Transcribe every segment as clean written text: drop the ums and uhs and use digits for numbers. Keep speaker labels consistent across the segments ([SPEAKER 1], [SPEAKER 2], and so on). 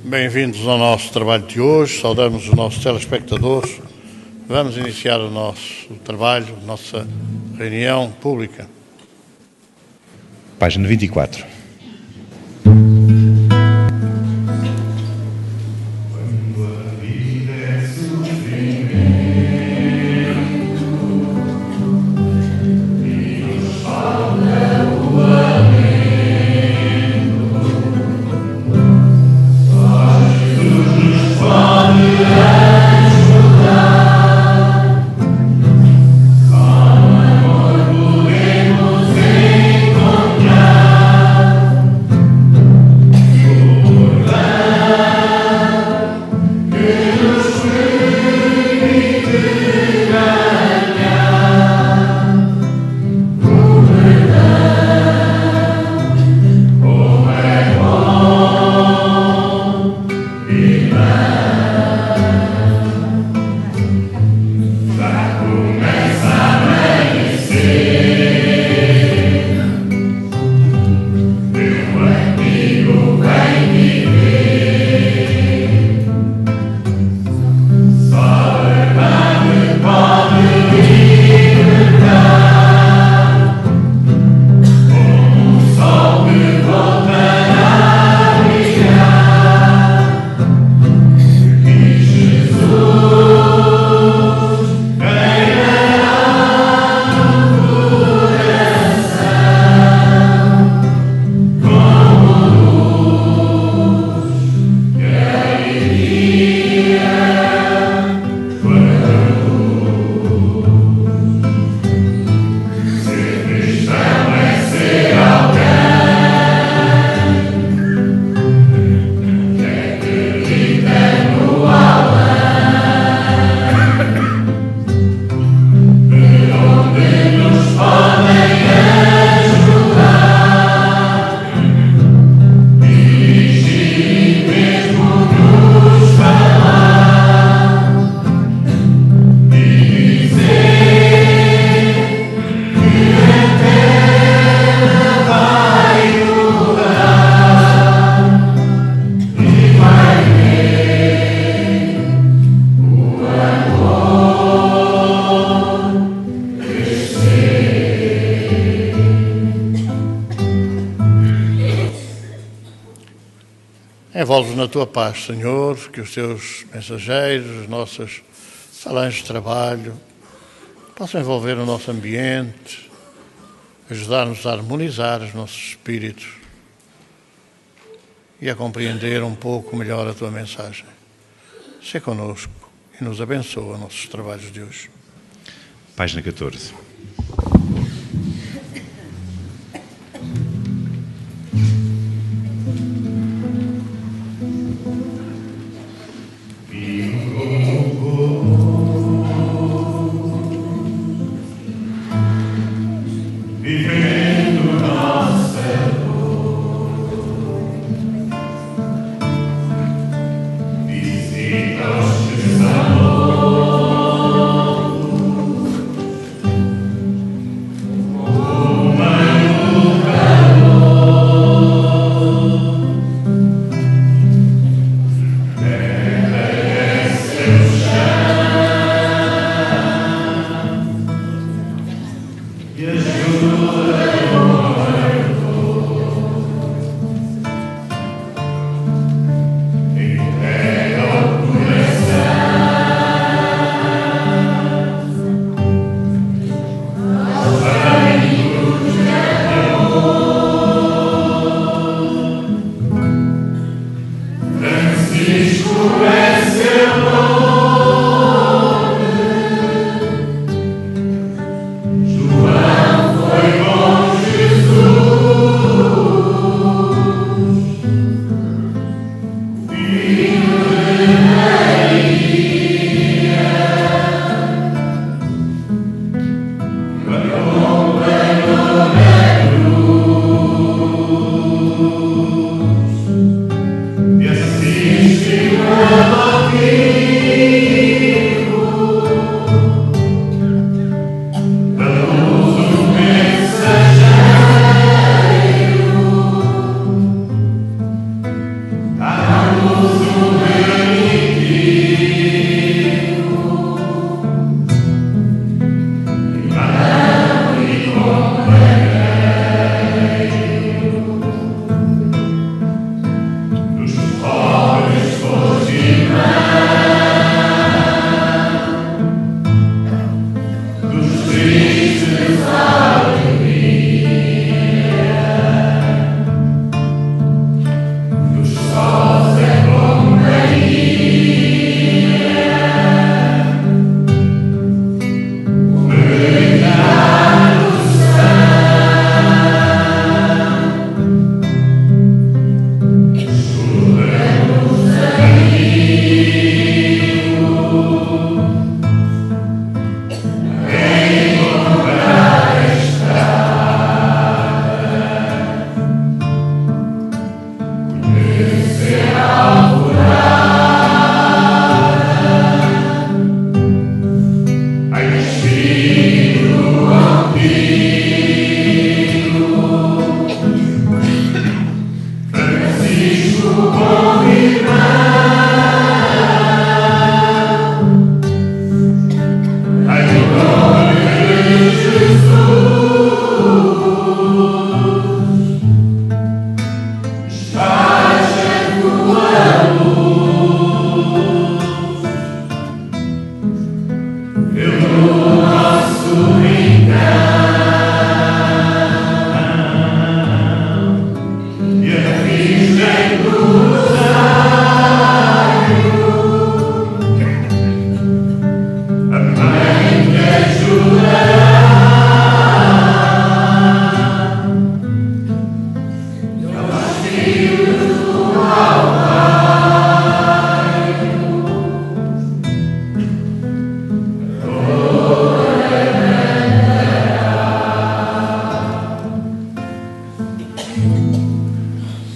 [SPEAKER 1] Bem-vindos ao nosso trabalho de hoje, saudamos os nossos telespectadores. Vamos iniciar o nosso trabalho, a nossa reunião pública.
[SPEAKER 2] Página 24.
[SPEAKER 1] Envolve-nos na tua paz, Senhor, que os teus mensageiros, os nossos salões de trabalho, possam envolver o nosso ambiente, ajudar-nos a harmonizar os nossos espíritos e a compreender um pouco melhor a tua mensagem. Sê connosco e nos abençoa nossos trabalhos de hoje.
[SPEAKER 2] Página 14.
[SPEAKER 3] Yes,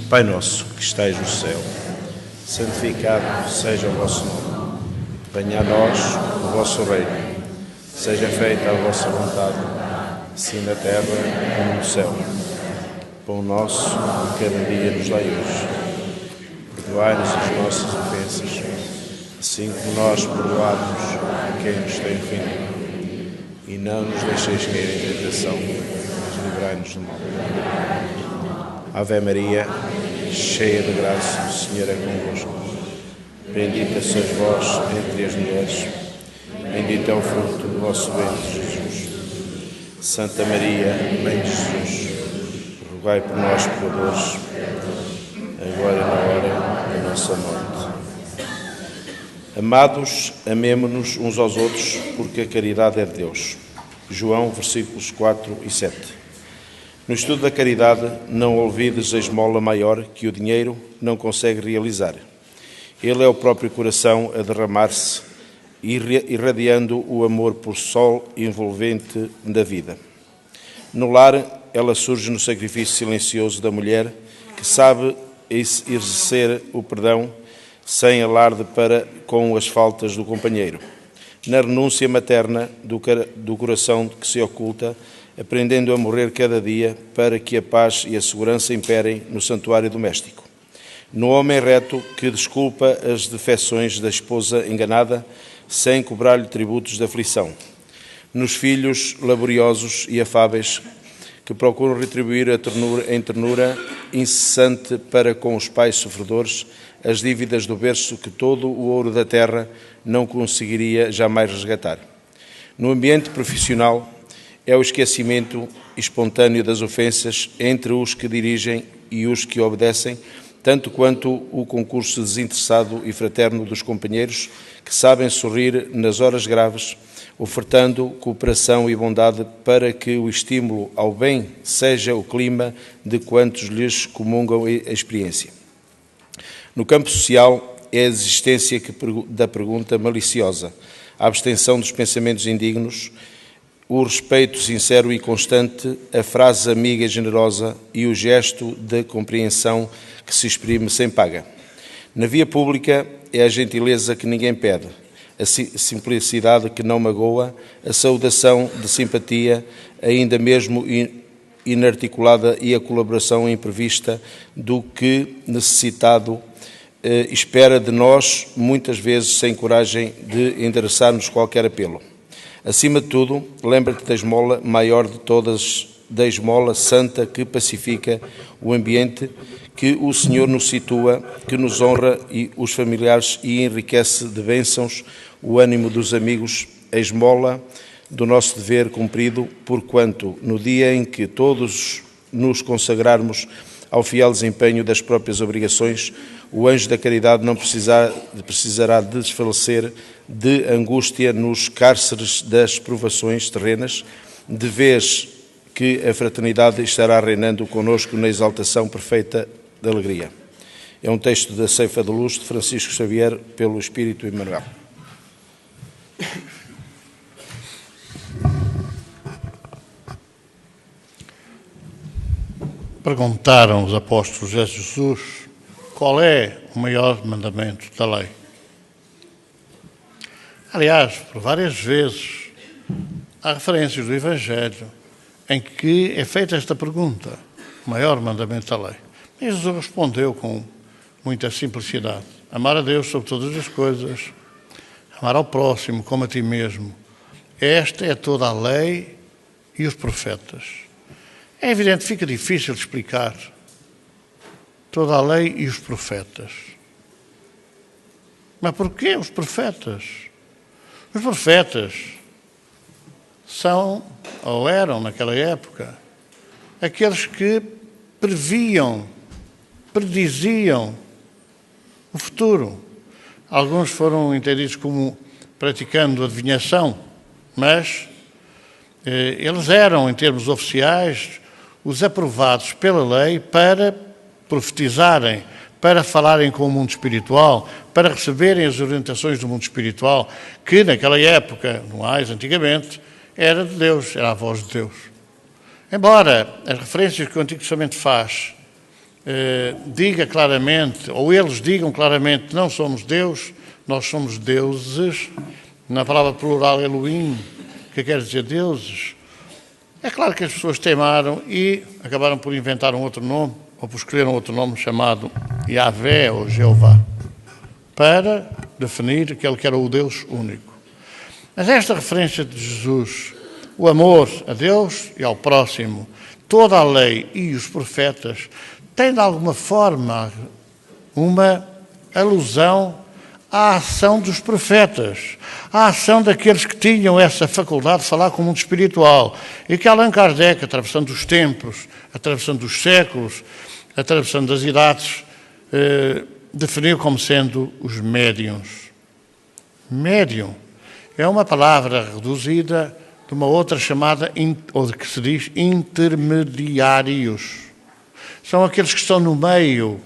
[SPEAKER 3] Pai nosso, que estais no céu, santificado seja o vosso nome. Venha a nós o vosso reino. Seja feita a vossa vontade, assim na terra como no céu. Pão nosso, cada dia nos dai hoje. Perdoai-nos as nossas ofensas, assim como nós perdoamos a quem nos tem ofendido. E não nos deixeis cair em tentação, mas livrai-nos do mal. Ave Maria, cheia de graça, o Senhor é convosco. Bendita sois vós entre as mulheres, bendito é o fruto do vosso ventre, Jesus. Santa Maria, Mãe de Jesus, rogai por nós, pecadores, agora e na hora da nossa morte. Amados, amemo-nos uns aos outros, porque a caridade é de Deus. João, versículos 4 e 7. No estudo da caridade, não olvides a esmola maior que o dinheiro não consegue realizar. Ele é o próprio coração a derramar-se, irradiando o amor por sol envolvente da vida. No lar, ela surge no sacrifício silencioso da mulher, que sabe exercer o perdão sem alarde para com as faltas do companheiro. Na renúncia materna do coração que se oculta, aprendendo a morrer cada dia para que a paz e a segurança imperem no santuário doméstico. No homem reto que desculpa as defecções da esposa enganada sem cobrar-lhe tributos de aflição. Nos filhos laboriosos e afáveis que procuram retribuir em ternura incessante para com os pais sofredores as dívidas do berço que todo o ouro da terra não conseguiria jamais resgatar. No ambiente profissional, é o esquecimento espontâneo das ofensas entre os que dirigem e os que obedecem, tanto quanto o concurso desinteressado e fraterno dos companheiros que sabem sorrir nas horas graves, ofertando cooperação e bondade para que o estímulo ao bem seja o clima de quantos lhes comungam a experiência. No campo social, é a existência da pergunta maliciosa, a abstenção dos pensamentos indignos, o respeito sincero e constante, a frase amiga e generosa e o gesto de compreensão que se exprime sem paga. Na via pública é a gentileza que ninguém pede, a simplicidade que não magoa, a saudação de simpatia, ainda mesmo inarticulada, e a colaboração imprevista do que necessitado espera de nós, muitas vezes sem coragem de endereçar-nos qualquer apelo. Acima de tudo, lembra-te da esmola maior de todas, da esmola santa que pacifica o ambiente, que o Senhor nos situa, que nos honra e os familiares e enriquece de bênçãos o ânimo dos amigos, a esmola do nosso dever cumprido, porquanto, no dia em que todos nos consagrarmos ao fiel desempenho das próprias obrigações, o anjo da caridade não precisará de desfalecer de angústia nos cárceres das provações terrenas, de vez que a fraternidade estará reinando conosco na exaltação perfeita da alegria. É um texto da Ceifa de Luz de Francisco Xavier, pelo Espírito Emmanuel.
[SPEAKER 1] Perguntaram os apóstolos a Jesus qual é o maior mandamento da lei. Aliás, por várias vezes, há referências do Evangelho em que é feita esta pergunta, o maior mandamento da lei. E Jesus respondeu com muita simplicidade: amar a Deus sobre todas as coisas, amar ao próximo como a ti mesmo. Esta é toda a lei e os profetas. É evidente, fica difícil de explicar toda a lei e os profetas. Mas porquê os profetas? Os profetas são, ou eram naquela época, aqueles que prediziam o futuro. Alguns foram entendidos como praticando adivinhação, mas eles eram, em termos oficiais, os aprovados pela lei para profetizarem, para falarem com o mundo espiritual, para receberem as orientações do mundo espiritual, que naquela época, mais antigamente, era de Deus, era a voz de Deus. Embora as referências que o Antigo Testamento faz diga claramente, ou eles digam claramente, não somos Deus, nós somos deuses, na palavra plural Elohim, que quer dizer deuses. É claro que as pessoas teimaram e acabaram por inventar um outro nome, ou por escolher um outro nome chamado Yahvé ou Jeová, para definir aquele que era o Deus único. Mas esta referência de Jesus, o amor a Deus e ao próximo, toda a lei e os profetas, tem de alguma forma uma alusão à ação dos profetas, à ação daqueles que tinham essa faculdade de falar com o mundo espiritual e que Allan Kardec, atravessando os tempos, atravessando os séculos, atravessando as idades, definiu como sendo os médiuns. Médium é uma palavra reduzida de uma outra chamada, ou que se diz, intermediários. São aqueles que estão no meio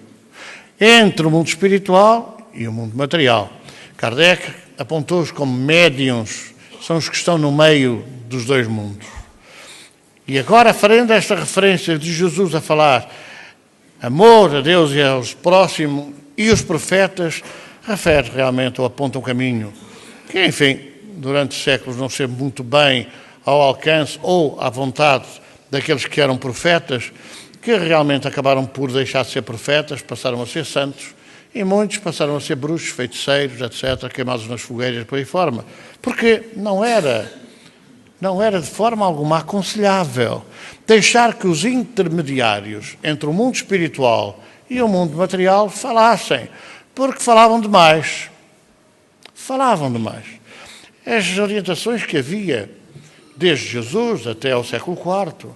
[SPEAKER 1] entre o mundo espiritual e o mundo material. Kardec apontou-os como médiuns, são os que estão no meio dos dois mundos. E agora, farendo esta referência de Jesus a falar amor a Deus e aos próximos e os profetas, refere realmente ou aponta um caminho que, enfim, durante séculos não esteve muito bem ao alcance ou à vontade daqueles que eram profetas, que realmente acabaram por deixar de ser profetas, passaram a ser santos, e muitos passaram a ser bruxos, feiticeiros, etc., queimados nas fogueiras por aí fora, porque não era de forma alguma aconselhável deixar que os intermediários entre o mundo espiritual e o mundo material falassem, porque falavam demais. Falavam demais. As orientações que havia, desde Jesus até ao século IV,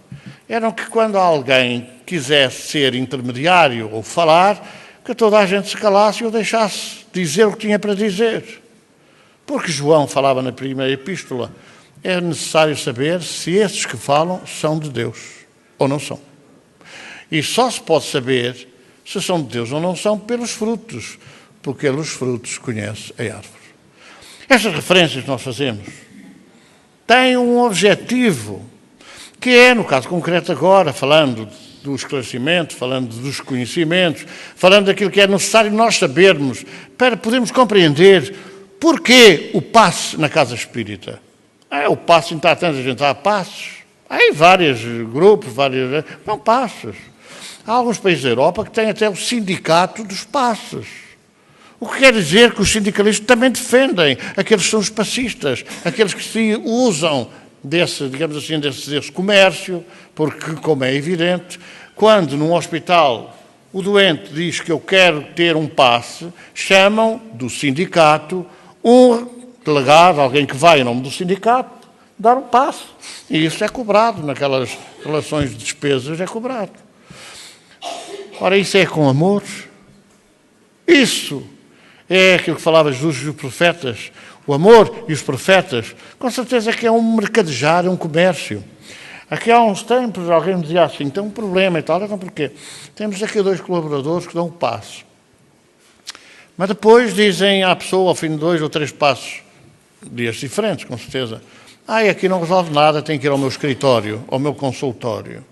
[SPEAKER 1] eram que quando alguém quisesse ser intermediário ou falar, que toda a gente se calasse e o deixasse dizer o que tinha para dizer. Porque João falava na primeira epístola, é necessário saber se esses que falam são de Deus ou não são. E só se pode saber se são de Deus ou não são pelos frutos, porque pelos frutos conhece a árvore. Estas referências que nós fazemos têm um objetivo, que é, no caso concreto agora, falando do esclarecimento, falando dos conhecimentos, falando daquilo que é necessário nós sabermos para podermos compreender porquê o passe na casa espírita. O passe, está tanta gente a passos. Há vários grupos, não passos. Há alguns países da Europa que têm até o sindicato dos passos. O que quer dizer que os sindicalistas também defendem aqueles que são os passistas, aqueles que se usam desse, digamos assim, desse comércio, porque, como é evidente, quando num hospital o doente diz que eu quero ter um passe, chamam do sindicato um delegado, alguém que vai em nome do sindicato, dar um passe. E isso é cobrado, naquelas relações de despesas é cobrado. Ora, isso é com amor? Isso é aquilo que falava Jesus e os profetas, o amor e os profetas, com certeza que é um mercadejar, é um comércio. Aqui há uns tempos alguém me dizia assim, tem um problema e tal, então porquê? Temos aqui 2 colaboradores que dão um passo. Mas depois dizem à pessoa, ao fim de 2 ou 3 passos, dias diferentes, com certeza, aqui não resolve nada, tem que ir ao meu escritório, ao meu consultório.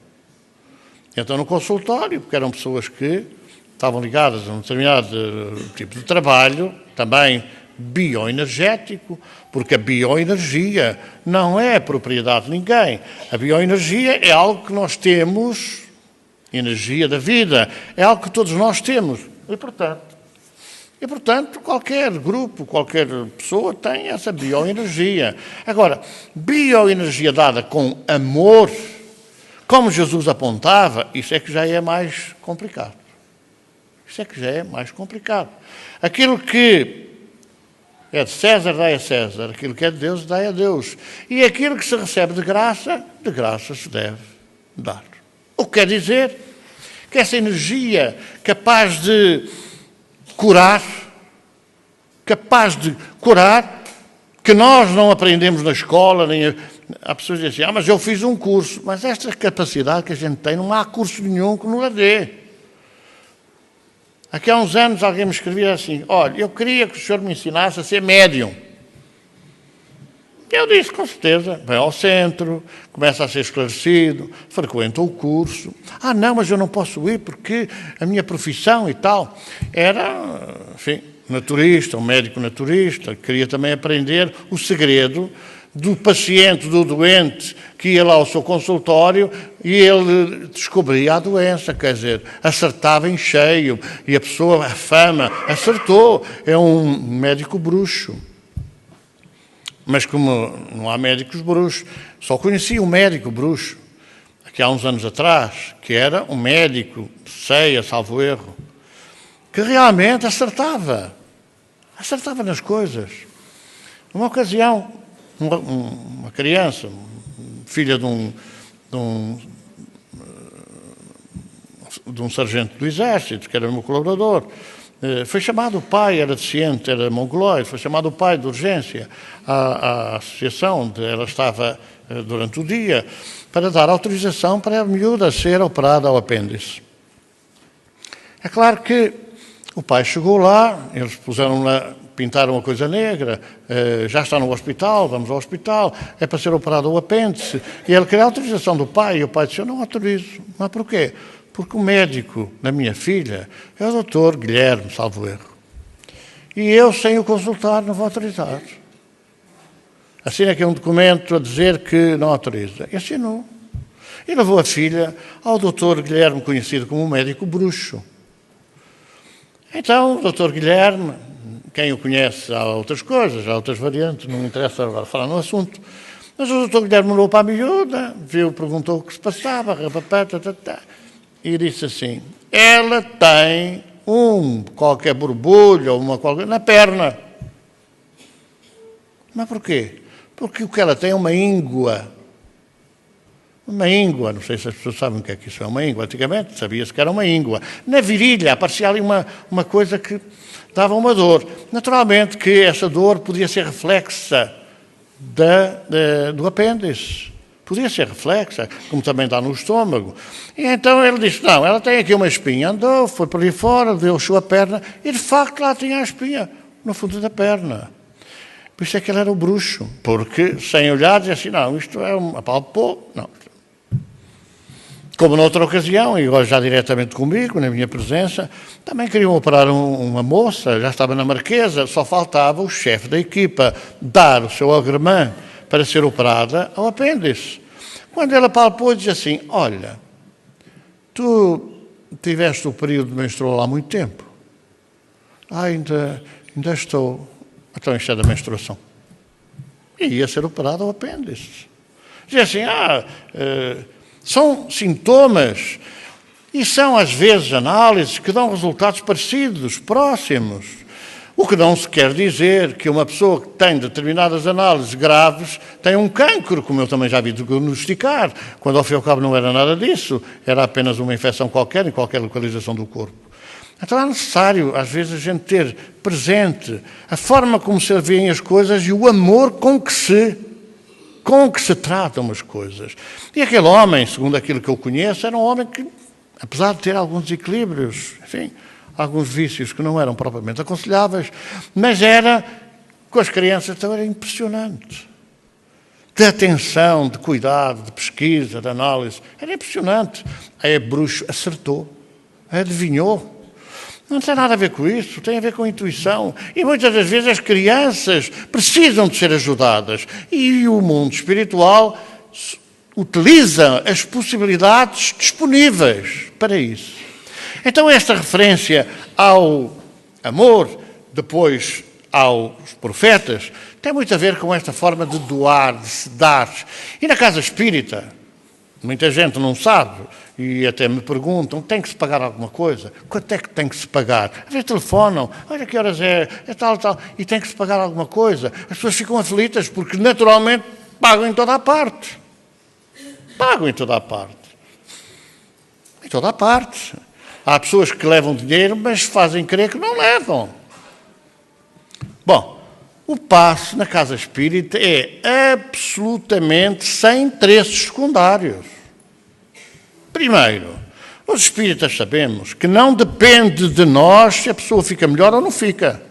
[SPEAKER 1] Então no consultório, porque eram pessoas que estavam ligadas a um determinado tipo de trabalho, também bioenergético, porque a bioenergia não é propriedade de ninguém. A bioenergia é algo que nós temos, energia da vida, é algo que todos nós temos. E, portanto, qualquer grupo, qualquer pessoa tem essa bioenergia. Agora, bioenergia dada com amor, como Jesus apontava, isso é que já é mais complicado. Isso é que já é mais complicado. Aquilo que é de César, dai a César. Aquilo que é de Deus, dai a Deus. E aquilo que se recebe de graça se deve dar. O que quer dizer que essa energia capaz de curar, que nós não aprendemos na escola, nem há pessoas que dizem, mas eu fiz um curso. Mas esta capacidade que a gente tem, não há curso nenhum que nos a dê. Aqui há uns anos alguém me escrevia assim, olha, eu queria que o senhor me ensinasse a ser médium. Eu disse, com certeza, vem ao centro, começa a ser esclarecido, frequenta o curso. Ah, não, mas eu não posso ir porque a minha profissão e tal era, enfim, naturista, um médico naturista, queria também aprender o segredo do paciente, do doente, que ia lá ao seu consultório e ele descobria a doença, quer dizer, acertava em cheio, e a pessoa, a fama, acertou, é um médico bruxo. Mas como não há médicos bruxos, só conheci um médico bruxo, aqui há uns anos atrás, que era um médico de Ceia, salvo erro, que realmente acertava nas coisas. Numa ocasião, uma criança, filha de um sargento do exército, que era meu colaborador, foi chamado o pai, era deficiente, era mongoloide, foi chamado o pai de urgência à associação onde ela estava durante o dia, para dar autorização para a miúda ser operada ao apêndice. É claro que o pai chegou lá, eles pintaram uma coisa negra, já está no hospital, vamos ao hospital, é para ser operado o apêndice. E ele queria a autorização do pai, e o pai disse, eu não autorizo. Mas porquê? Porque o médico da minha filha é o doutor Guilherme, salvo erro. E eu, sem o consultar, não vou autorizar. Assina aqui um documento a dizer que não autoriza. E assinou. E levou a filha ao doutor Guilherme, conhecido como um médico bruxo. Então, o doutor Guilherme, quem o conhece, há outras coisas, há outras variantes, não me interessa agora falar no assunto, mas o doutor Guilherme olhou para a miúda, perguntou o que se passava, e disse assim, ela tem qualquer borbulho ou uma qualquer na perna. Mas porquê? Porque o que ela tem é uma íngua. Uma íngua, não sei se as pessoas sabem o que é que isso é uma íngua. Antigamente sabia-se que era uma íngua. Na virilha aparecia ali uma coisa que dava uma dor. Naturalmente que essa dor podia ser reflexa do apêndice. Podia ser reflexa, como também dá no estômago. E então ele disse, não, ela tem aqui uma espinha. Andou, foi por ali fora, deu a sua perna, e de facto lá tinha a espinha, no fundo da perna. Por isso é que ele era o bruxo, porque sem olhar dizia assim, não, isto é uma palpou, não. Como noutra ocasião, e agora já diretamente comigo, na minha presença, também queriam operar uma moça, já estava na Marquesa, só faltava o chefe da equipa dar o seu agremã para ser operada ao apêndice. Quando ela palpou, dizia assim, olha, tu tiveste o período menstrual há muito tempo. Ainda estou. Então isto é da menstruação. E ia ser operado ao apêndice. Dizia assim, são sintomas e são, às vezes, análises que dão resultados parecidos, próximos. O que não se quer dizer que uma pessoa que tem determinadas análises graves tem um cancro, como eu também já vi diagnosticar, quando ao fim e ao cabo não era nada disso, era apenas uma infecção qualquer, em qualquer localização do corpo. Então é necessário, às vezes, a gente ter presente a forma como se veem as coisas e o amor com que se tratam as coisas. E aquele homem, segundo aquilo que eu conheço, era um homem que, apesar de ter alguns desequilíbrios, enfim, alguns vícios que não eram propriamente aconselháveis, mas era, com as crianças, então era impressionante. De atenção, de cuidado, de pesquisa, de análise, era impressionante. Aí a bruxo acertou, adivinhou. Não tem nada a ver com isso, tem a ver com a intuição. E muitas das vezes as crianças precisam de ser ajudadas. E o mundo espiritual utiliza as possibilidades disponíveis para isso. Então esta referência ao amor, depois aos profetas, tem muito a ver com esta forma de doar, de se dar. E na casa espírita, muita gente não sabe, e até me perguntam, tem que se pagar alguma coisa? Quanto é que tem que se pagar? Às vezes telefonam, olha que horas é tal, e tem que se pagar alguma coisa. As pessoas ficam aflitas porque naturalmente pagam em toda a parte. Pagam em toda a parte. Em toda a parte. Há pessoas que levam dinheiro, mas fazem crer que não levam. Bom, o passe na casa espírita é absolutamente sem interesses secundários. Primeiro, os espíritas sabemos que não depende de nós se a pessoa fica melhor ou não fica.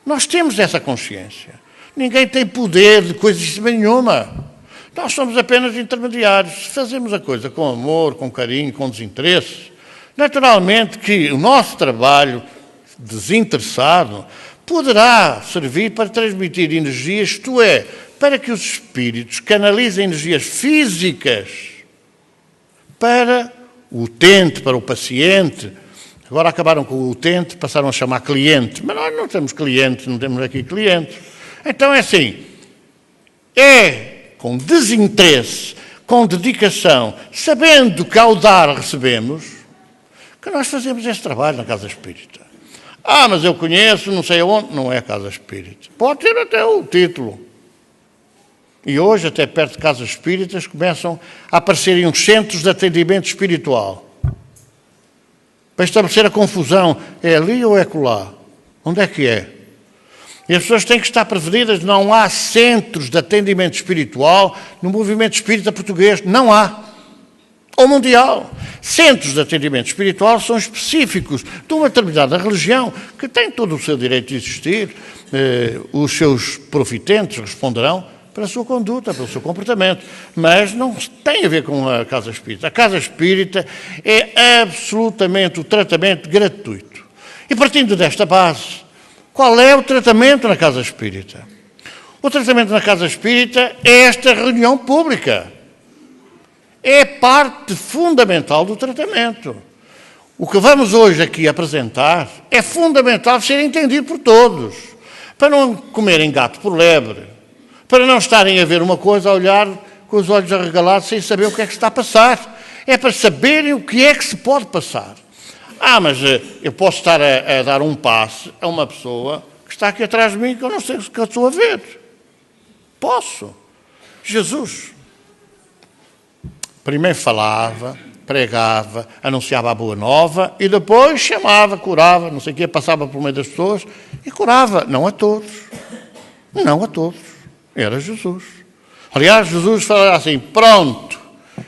[SPEAKER 1] Nós temos essa consciência. Ninguém tem poder de coisa nenhuma. Nós somos apenas intermediários. Fazemos a coisa com amor, com carinho, com desinteresse. Naturalmente que o nosso trabalho desinteressado poderá servir para transmitir energias, isto é, para que os espíritos canalizem energias físicas para o utente, para o paciente. Agora acabaram com o utente, passaram a chamar cliente. Mas nós não temos clientes, não temos aqui clientes. Então é assim, com desinteresse, com dedicação, sabendo que ao dar recebemos, que nós fazemos esse trabalho na Casa Espírita. Mas eu conheço, não sei aonde, não é Casa Espírita. Pode ter até o título. E hoje, até perto de Casas Espíritas, começam a aparecerem uns centros de atendimento espiritual. Para estabelecer a confusão, é ali ou é acolá? Onde é que é? E as pessoas têm que estar prevenidas, não há centros de atendimento espiritual no movimento espírita português, não há. Ou mundial. Centros de atendimento espiritual são específicos de uma determinada religião, que tem todo o seu direito de existir, os seus profitentes responderão pela sua conduta, pelo seu comportamento, mas não tem a ver com a Casa Espírita. A Casa Espírita é absolutamente o tratamento gratuito. E partindo desta base, qual é o tratamento na Casa Espírita? O tratamento na Casa Espírita é esta reunião pública. É parte fundamental do tratamento. O que vamos hoje aqui apresentar é fundamental ser entendido por todos, para não comerem gato por lebre, para não estarem a ver uma coisa, a olhar com os olhos arregalados sem saber o que é que está a passar. É para saberem o que é que se pode passar. Mas eu posso estar a dar um passe a uma pessoa que está aqui atrás de mim que eu não sei o que eu estou a ver. Posso. Jesus primeiro falava, pregava, anunciava a boa nova e depois chamava, curava, não sei o quê, passava por meio das pessoas e curava. Não a todos. Não a todos. Era Jesus. Aliás, Jesus falava assim, pronto,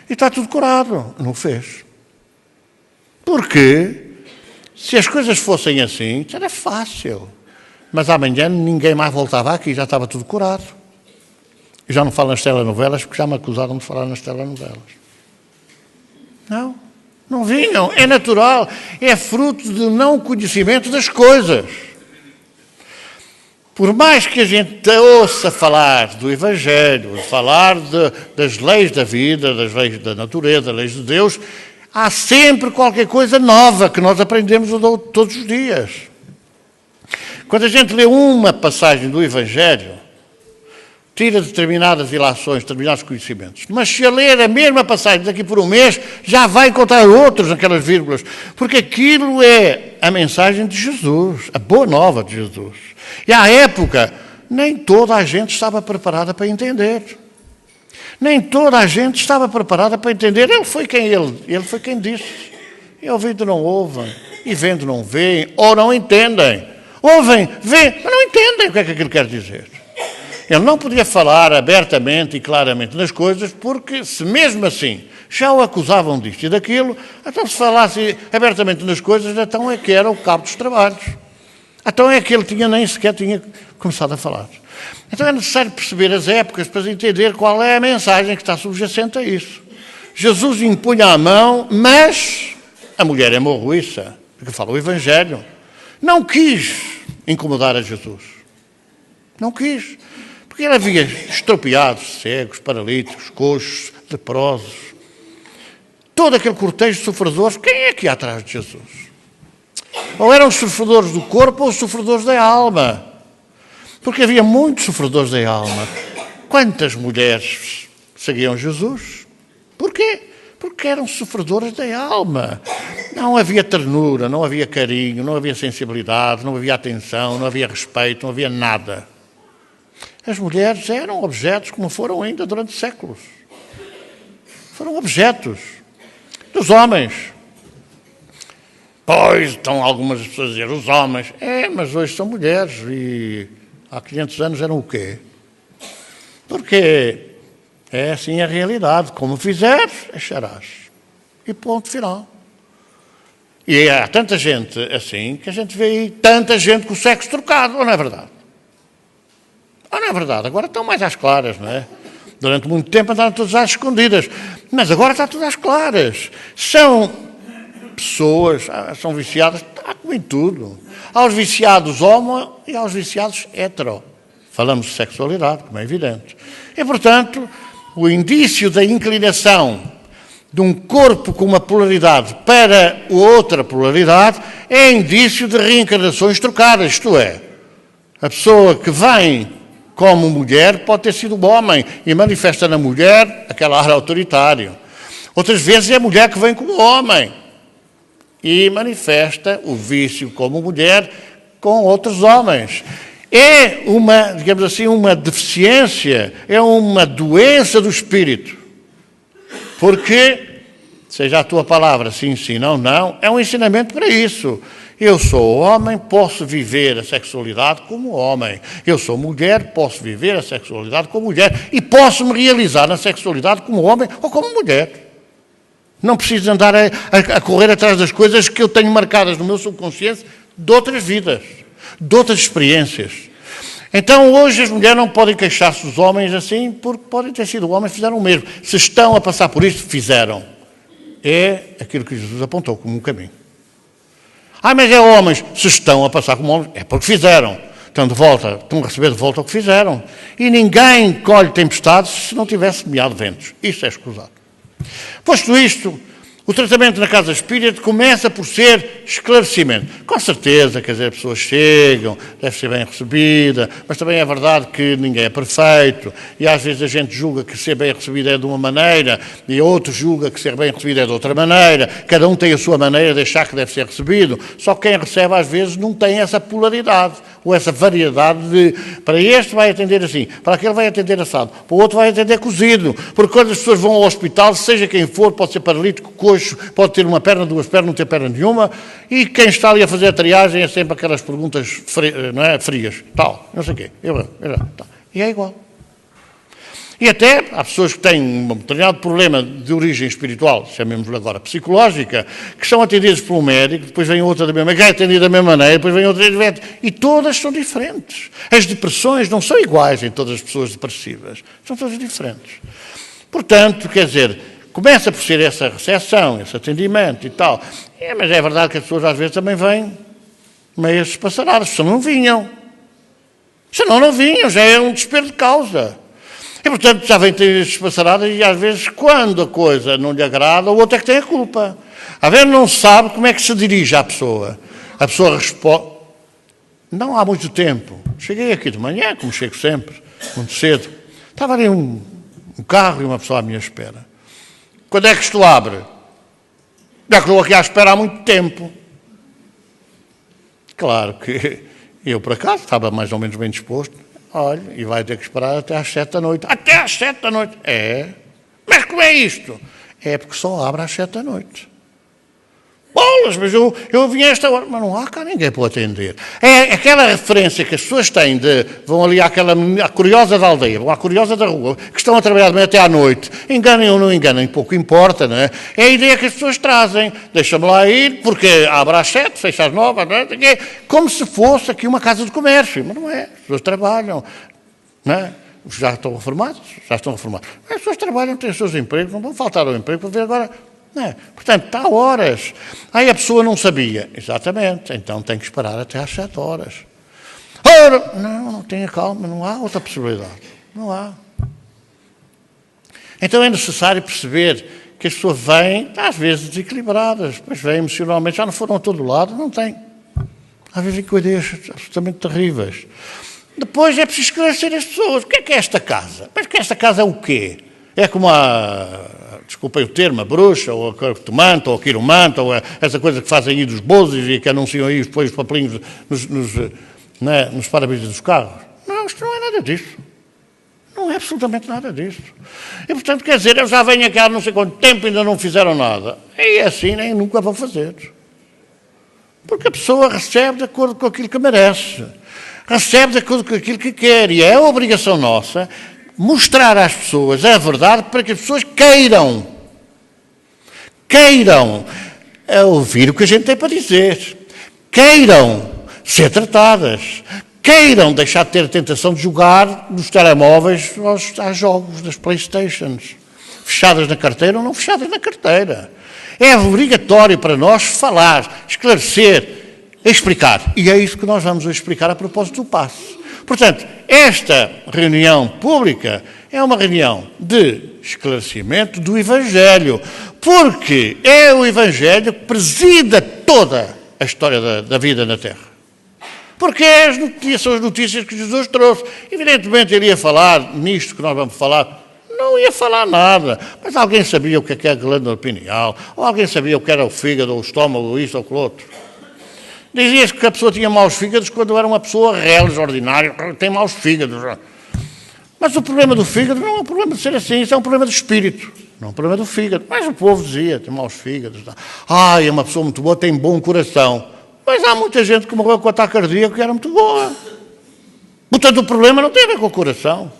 [SPEAKER 1] e está tudo curado. Não fez. Porque se as coisas fossem assim, era fácil. Mas amanhã ninguém mais voltava aqui, já estava tudo curado. E já não falo nas telenovelas, porque já me acusaram de falar nas telenovelas. Não vinham. É natural. É fruto do não conhecimento das coisas. Por mais que a gente ouça falar do Evangelho, falar das leis da vida, das leis da natureza, das leis de Deus, há sempre qualquer coisa nova que nós aprendemos todos os dias. Quando a gente lê uma passagem do Evangelho, tira determinadas ilações, determinados conhecimentos. Mas se a ler a mesma passagem daqui por um mês, já vai encontrar outros naquelas vírgulas. Porque aquilo é a mensagem de Jesus, a boa nova de Jesus. E à época, nem toda a gente estava preparada para entender. Nem toda a gente estava preparada para entender. Ele foi quem disse. E ouvindo não ouvem, e vendo não veem, ou não entendem. Ouvem, veem, mas não entendem o que é que aquilo quer dizer. Ele não podia falar abertamente e claramente nas coisas, porque se mesmo assim já o acusavam disto e daquilo, então se falasse abertamente nas coisas, então é que era o cabo dos trabalhos. Então é que ele nem sequer tinha começado a falar. Então é necessário perceber as épocas para entender qual é a mensagem que está subjacente a isso. Jesus impunha a mão, mas a mulher é morruiça, porque fala o Evangelho. Não quis incomodar a Jesus. Não quis. Porque ele havia estropiados, cegos, paralíticos, coxos, leprosos. Todo aquele cortejo de sofredores, quem é que ia atrás de Jesus? Ou eram os sofredores do corpo ou os sofredores da alma. Porque havia muitos sofredores da alma. Quantas mulheres seguiam Jesus? Porquê? Porque eram sofredores da alma. Não havia ternura, não havia carinho, não havia sensibilidade, não havia atenção, não havia respeito, não havia nada. As mulheres eram objetos como foram ainda durante séculos. Foram objetos dos homens. Pois, estão algumas pessoas a dizer, os homens. Mas hoje são mulheres e há 500 anos eram o quê? Porque é assim a realidade. Como fizeres, acharás. E ponto final. E há tanta gente assim que a gente vê aí tanta gente com o sexo trocado, ou não é verdade? Mas não é verdade, agora estão mais às claras, não é? Durante muito tempo andaram todas às escondidas, mas agora está tudo às claras. São pessoas, são viciadas, como em tudo. Há os viciados homo e há os viciados hetero. Falamos de sexualidade, como é evidente. E, portanto, o indício da inclinação de um corpo com uma polaridade para outra polaridade é indício de reencarnações trocadas, isto é, a pessoa que vem como mulher pode ter sido homem e manifesta na mulher aquela ar autoritário. Outras vezes é a mulher que vem como homem e manifesta o vício como mulher com outros homens. É uma, digamos assim, uma deficiência, é uma doença do espírito. Porque, seja a tua palavra sim, sim, não, não, é um ensinamento para isso. Eu sou homem, posso viver a sexualidade como homem. Eu sou mulher, posso viver a sexualidade como mulher. E posso me realizar na sexualidade como homem ou como mulher. Não preciso andar a correr atrás das coisas que eu tenho marcadas no meu subconsciente de outras vidas, de outras experiências. Então, hoje as mulheres não podem queixar-se dos homens assim, porque podem ter sido homens que fizeram o mesmo. Se estão a passar por isto, fizeram. É aquilo que Jesus apontou como um caminho. Mas é homens, se estão a passar como homens, é porque fizeram. Estão a receber de volta o que fizeram. E ninguém colhe tempestades se não tiver semeado ventos. Isso é escusado. Posto isto, o tratamento na casa espírita começa por ser esclarecimento. Com certeza, quer dizer, as pessoas chegam, deve ser bem recebida, mas também é verdade que ninguém é perfeito, e às vezes a gente julga que ser bem recebido é de uma maneira, e outro julga que ser bem recebido é de outra maneira, cada um tem a sua maneira de achar que deve ser recebido, só que quem recebe às vezes não tem essa polaridade, ou essa variedade de, para este vai atender assim, para aquele vai atender assado, para o outro vai atender cozido, porque quando as pessoas vão ao hospital, seja quem for, pode ser paralítico, coxo, pode ter uma perna, duas pernas, não ter perna nenhuma, e quem está ali a fazer a triagem é sempre aquelas perguntas frias, tal, não sei o quê, tal. E é igual. E até há pessoas que têm um determinado problema de origem espiritual, chamemos-lhe agora psicológica, que são atendidas por um médico, depois vem outra da mesma maneira, que é atendida da mesma maneira, depois vem outra e todas são diferentes. As depressões não são iguais em todas as pessoas depressivas, são todas diferentes. Portanto, quer dizer, começa por ser essa recepção, esse atendimento e tal. Mas é verdade que as pessoas às vezes também vêm meio espaçaradas, senão não vinham. Senão não vinham, já é um desespero de causa. E, portanto, já vem ter espaçaradas e, às vezes, quando a coisa não lhe agrada, o outro é que tem a culpa. Às vezes não sabe como é que se dirige à pessoa. A pessoa responde... Não há muito tempo. Cheguei aqui de manhã, como chego sempre, muito cedo. Estava ali um carro e uma pessoa à minha espera. Quando é que isto abre? Já que estou aqui à espera há muito tempo. Claro que eu, por acaso, estava mais ou menos bem disposto. Olha, e vai ter que esperar até às 7 da noite. Até às 7 da noite? É. Mas como é isto? É porque só abre às 7 da noite. Bolas, mas eu vim a esta hora. Mas não há cá ninguém para atender. É aquela referência que as pessoas têm de... Vão ali à curiosa da aldeia, vão à curiosa da rua, que estão a trabalhar de manhã até à noite. Enganem ou não enganem, pouco importa, não é? É a ideia que as pessoas trazem. Deixa-me lá ir, porque abre às 7, fecha às 9, não é? Como se fosse aqui uma casa de comércio. Mas não é. As pessoas trabalham, não é? Já estão reformados? Já estão reformados. As pessoas trabalham, têm os seus empregos, não vão faltar ao emprego para ver agora... Não. Portanto, está a horas. Aí a pessoa não sabia. Exatamente. Então tem que esperar até às 7 horas. Ora, não tenha calma, não há outra possibilidade. Não há. Então é necessário perceber que as pessoas vêm, às vezes, desequilibradas, depois vêm emocionalmente, já não foram a todo lado, não tem. Às vezes com ideias absolutamente terríveis. Depois é preciso esclarecer as pessoas. O que é esta casa? Mas que esta casa é o quê? É como desculpem o termo, a bruxa, ou a cartomante, ou a quiromante, ou essa coisa que fazem aí dos bozes e que anunciam aí depois os papelinhos nos para-brisas dos carros. Não, isto não é nada disso. Não é absolutamente nada disso. E, portanto, quer dizer, eu já venho aqui há não sei quanto tempo e ainda não fizeram nada. E assim nem nunca vão fazer. Porque a pessoa recebe de acordo com aquilo que merece. Recebe de acordo com aquilo que quer. E é a obrigação nossa mostrar às pessoas a verdade para que as pessoas queiram ouvir o que a gente tem para dizer, queiram ser tratadas, queiram deixar de ter a tentação de jogar nos telemóveis aos jogos das Playstations. Fechadas na carteira ou não fechadas na carteira. É obrigatório para nós falar, esclarecer, explicar. E é isso que nós vamos explicar a propósito do passe. Portanto, esta reunião pública é uma reunião de esclarecimento do Evangelho, porque é o Evangelho que presida toda a história da vida na Terra. Porque são as notícias que Jesus trouxe. Evidentemente, ele ia falar nisto que nós vamos falar. Não ia falar nada. Mas alguém sabia o que é a glândula pineal, ou alguém sabia o que era o fígado, ou o estômago, ou isto, ou aquilo outro. Dizia-se que a pessoa tinha maus fígados quando era uma pessoa reles, ordinária, tem maus fígados. Mas o problema do fígado não é um problema de ser assim, isso é um problema do espírito, não é um problema do fígado. Mas o povo dizia, tem maus fígados. É uma pessoa muito boa, tem bom coração. Mas há muita gente que morreu com ataque cardíaco que era muito boa. Portanto, o problema não tem a ver com o coração.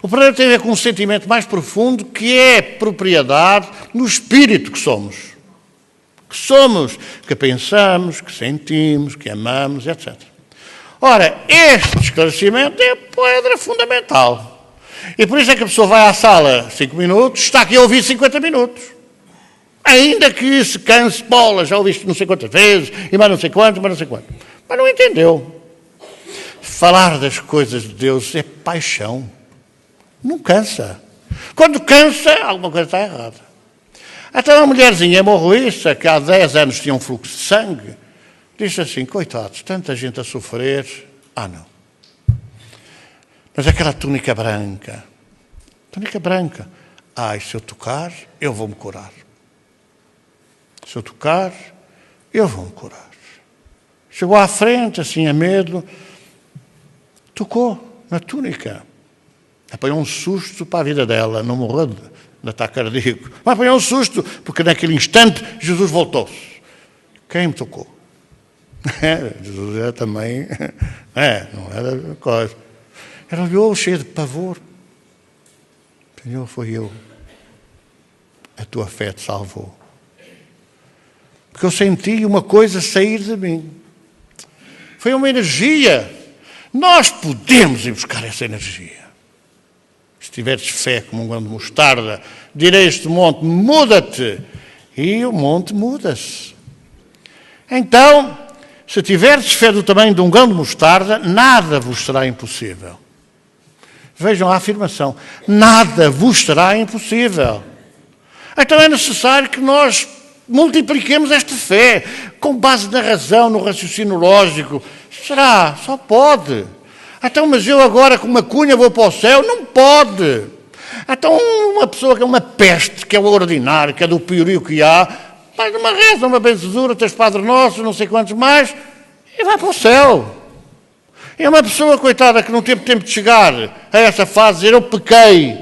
[SPEAKER 1] O problema tem a ver com um sentimento mais profundo, que é propriedade no espírito que somos. Que pensamos, que sentimos, que amamos, etc. Ora, este esclarecimento é pedra fundamental. E por isso é que a pessoa vai à sala 5 minutos, está aqui a ouvir 50 minutos. Ainda que se canse, bola, já ouviste não sei quantas vezes, e mais não sei quanto, mais não sei quanto. Mas não entendeu. Falar das coisas de Deus é paixão. Não cansa. Quando cansa, alguma coisa está errada. Até uma mulherzinha hemorroísta, que há 10 anos tinha um fluxo de sangue, disse assim, coitados, tanta gente a sofrer. Não. Mas aquela túnica branca. Se eu tocar, eu vou-me curar. Se eu tocar, eu vou-me curar. Chegou à frente, assim, a medo, tocou na túnica. Apanhou um susto para a vida dela, não morreu de ataque cardíaco. Mas apanhou um susto, porque naquele instante Jesus voltou-se. Quem me tocou? Jesus era também... não era coisa. Ela olhou cheia de pavor. Senhor, foi eu. A tua fé te salvou. Porque eu senti uma coisa sair de mim. Foi uma energia. Nós podemos ir buscar essa energia. Se tiveres fé como um grão de mostarda, direi este monte, muda-te. E o monte muda-se. Então, se tiveres fé do tamanho de um grão de mostarda, nada vos será impossível. Vejam a afirmação. Nada vos será impossível. Então é necessário que nós multipliquemos esta fé, com base na razão, no raciocínio lógico. Será? Só pode. Então, mas eu agora com uma cunha vou para o céu? Não pode. Então, uma pessoa que é uma peste, que é o ordinário, que é do piorio que há, faz uma reza, uma benzedura, tens Padre Nosso, não sei quantos mais, e vai para o céu. É uma pessoa, coitada, que não teve tempo de chegar a essa fase, dizer, eu pequei,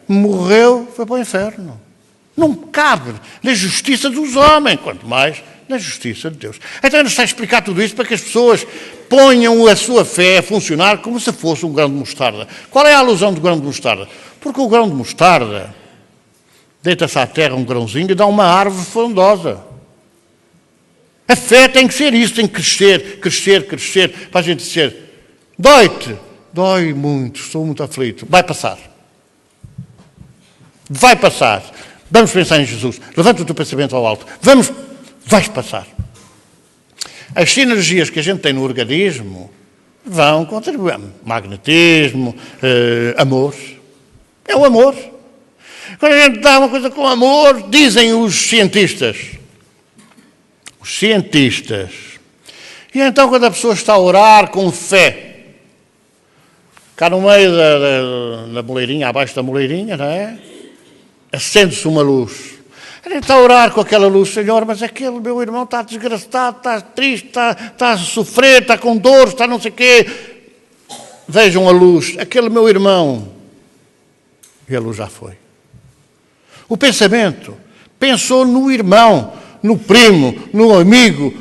[SPEAKER 1] morreu, foi para o inferno. Não cabe na justiça dos homens, quanto mais na justiça de Deus. Então ele está a explicar tudo isso para que as pessoas ponham a sua fé a funcionar como se fosse um grão de mostarda. Qual é a alusão do grão de mostarda? Porque o grão de mostarda deita-se à terra um grãozinho e dá uma árvore frondosa. A fé tem que ser isso, tem que crescer, para a gente dizer, dói-te, dói muito, estou muito aflito, vai passar. Vamos pensar em Jesus. Levanta o teu pensamento ao alto. Vais passar. As sinergias que a gente tem no organismo vão contribuir. Magnetismo, amor. É o amor. Quando a gente dá uma coisa com amor, dizem os cientistas. E então quando a pessoa está a orar com fé, cá no meio da moleirinha, abaixo da moleirinha, não é? Acende-se uma luz. A gente está a orar com aquela luz, Senhor, mas aquele meu irmão está desgraçado, está triste, está a sofrer, está com dor, está não sei o quê. Vejam a luz, aquele meu irmão. E a luz já foi. O pensamento pensou no irmão, no primo, no amigo,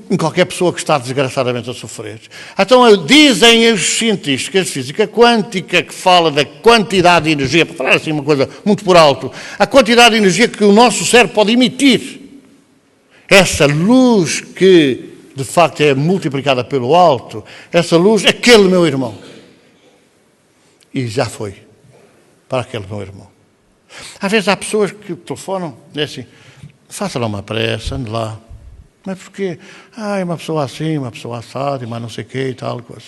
[SPEAKER 1] em qualquer pessoa que está desgraçadamente a sofrer. Então dizem os cientistas de física quântica, que fala da quantidade de energia, para falar assim uma coisa muito por alto, a quantidade de energia que o nosso cérebro pode emitir. Essa luz de de facto é multiplicada pelo alto, essa luz, aquele meu irmão. E já foi para aquele meu irmão. Às vezes há pessoas que telefonam e dizem assim, faça lá uma prece, ande lá. Mas porquê? É uma pessoa assim, uma pessoa assada, mas não sei o quê e tal coisa.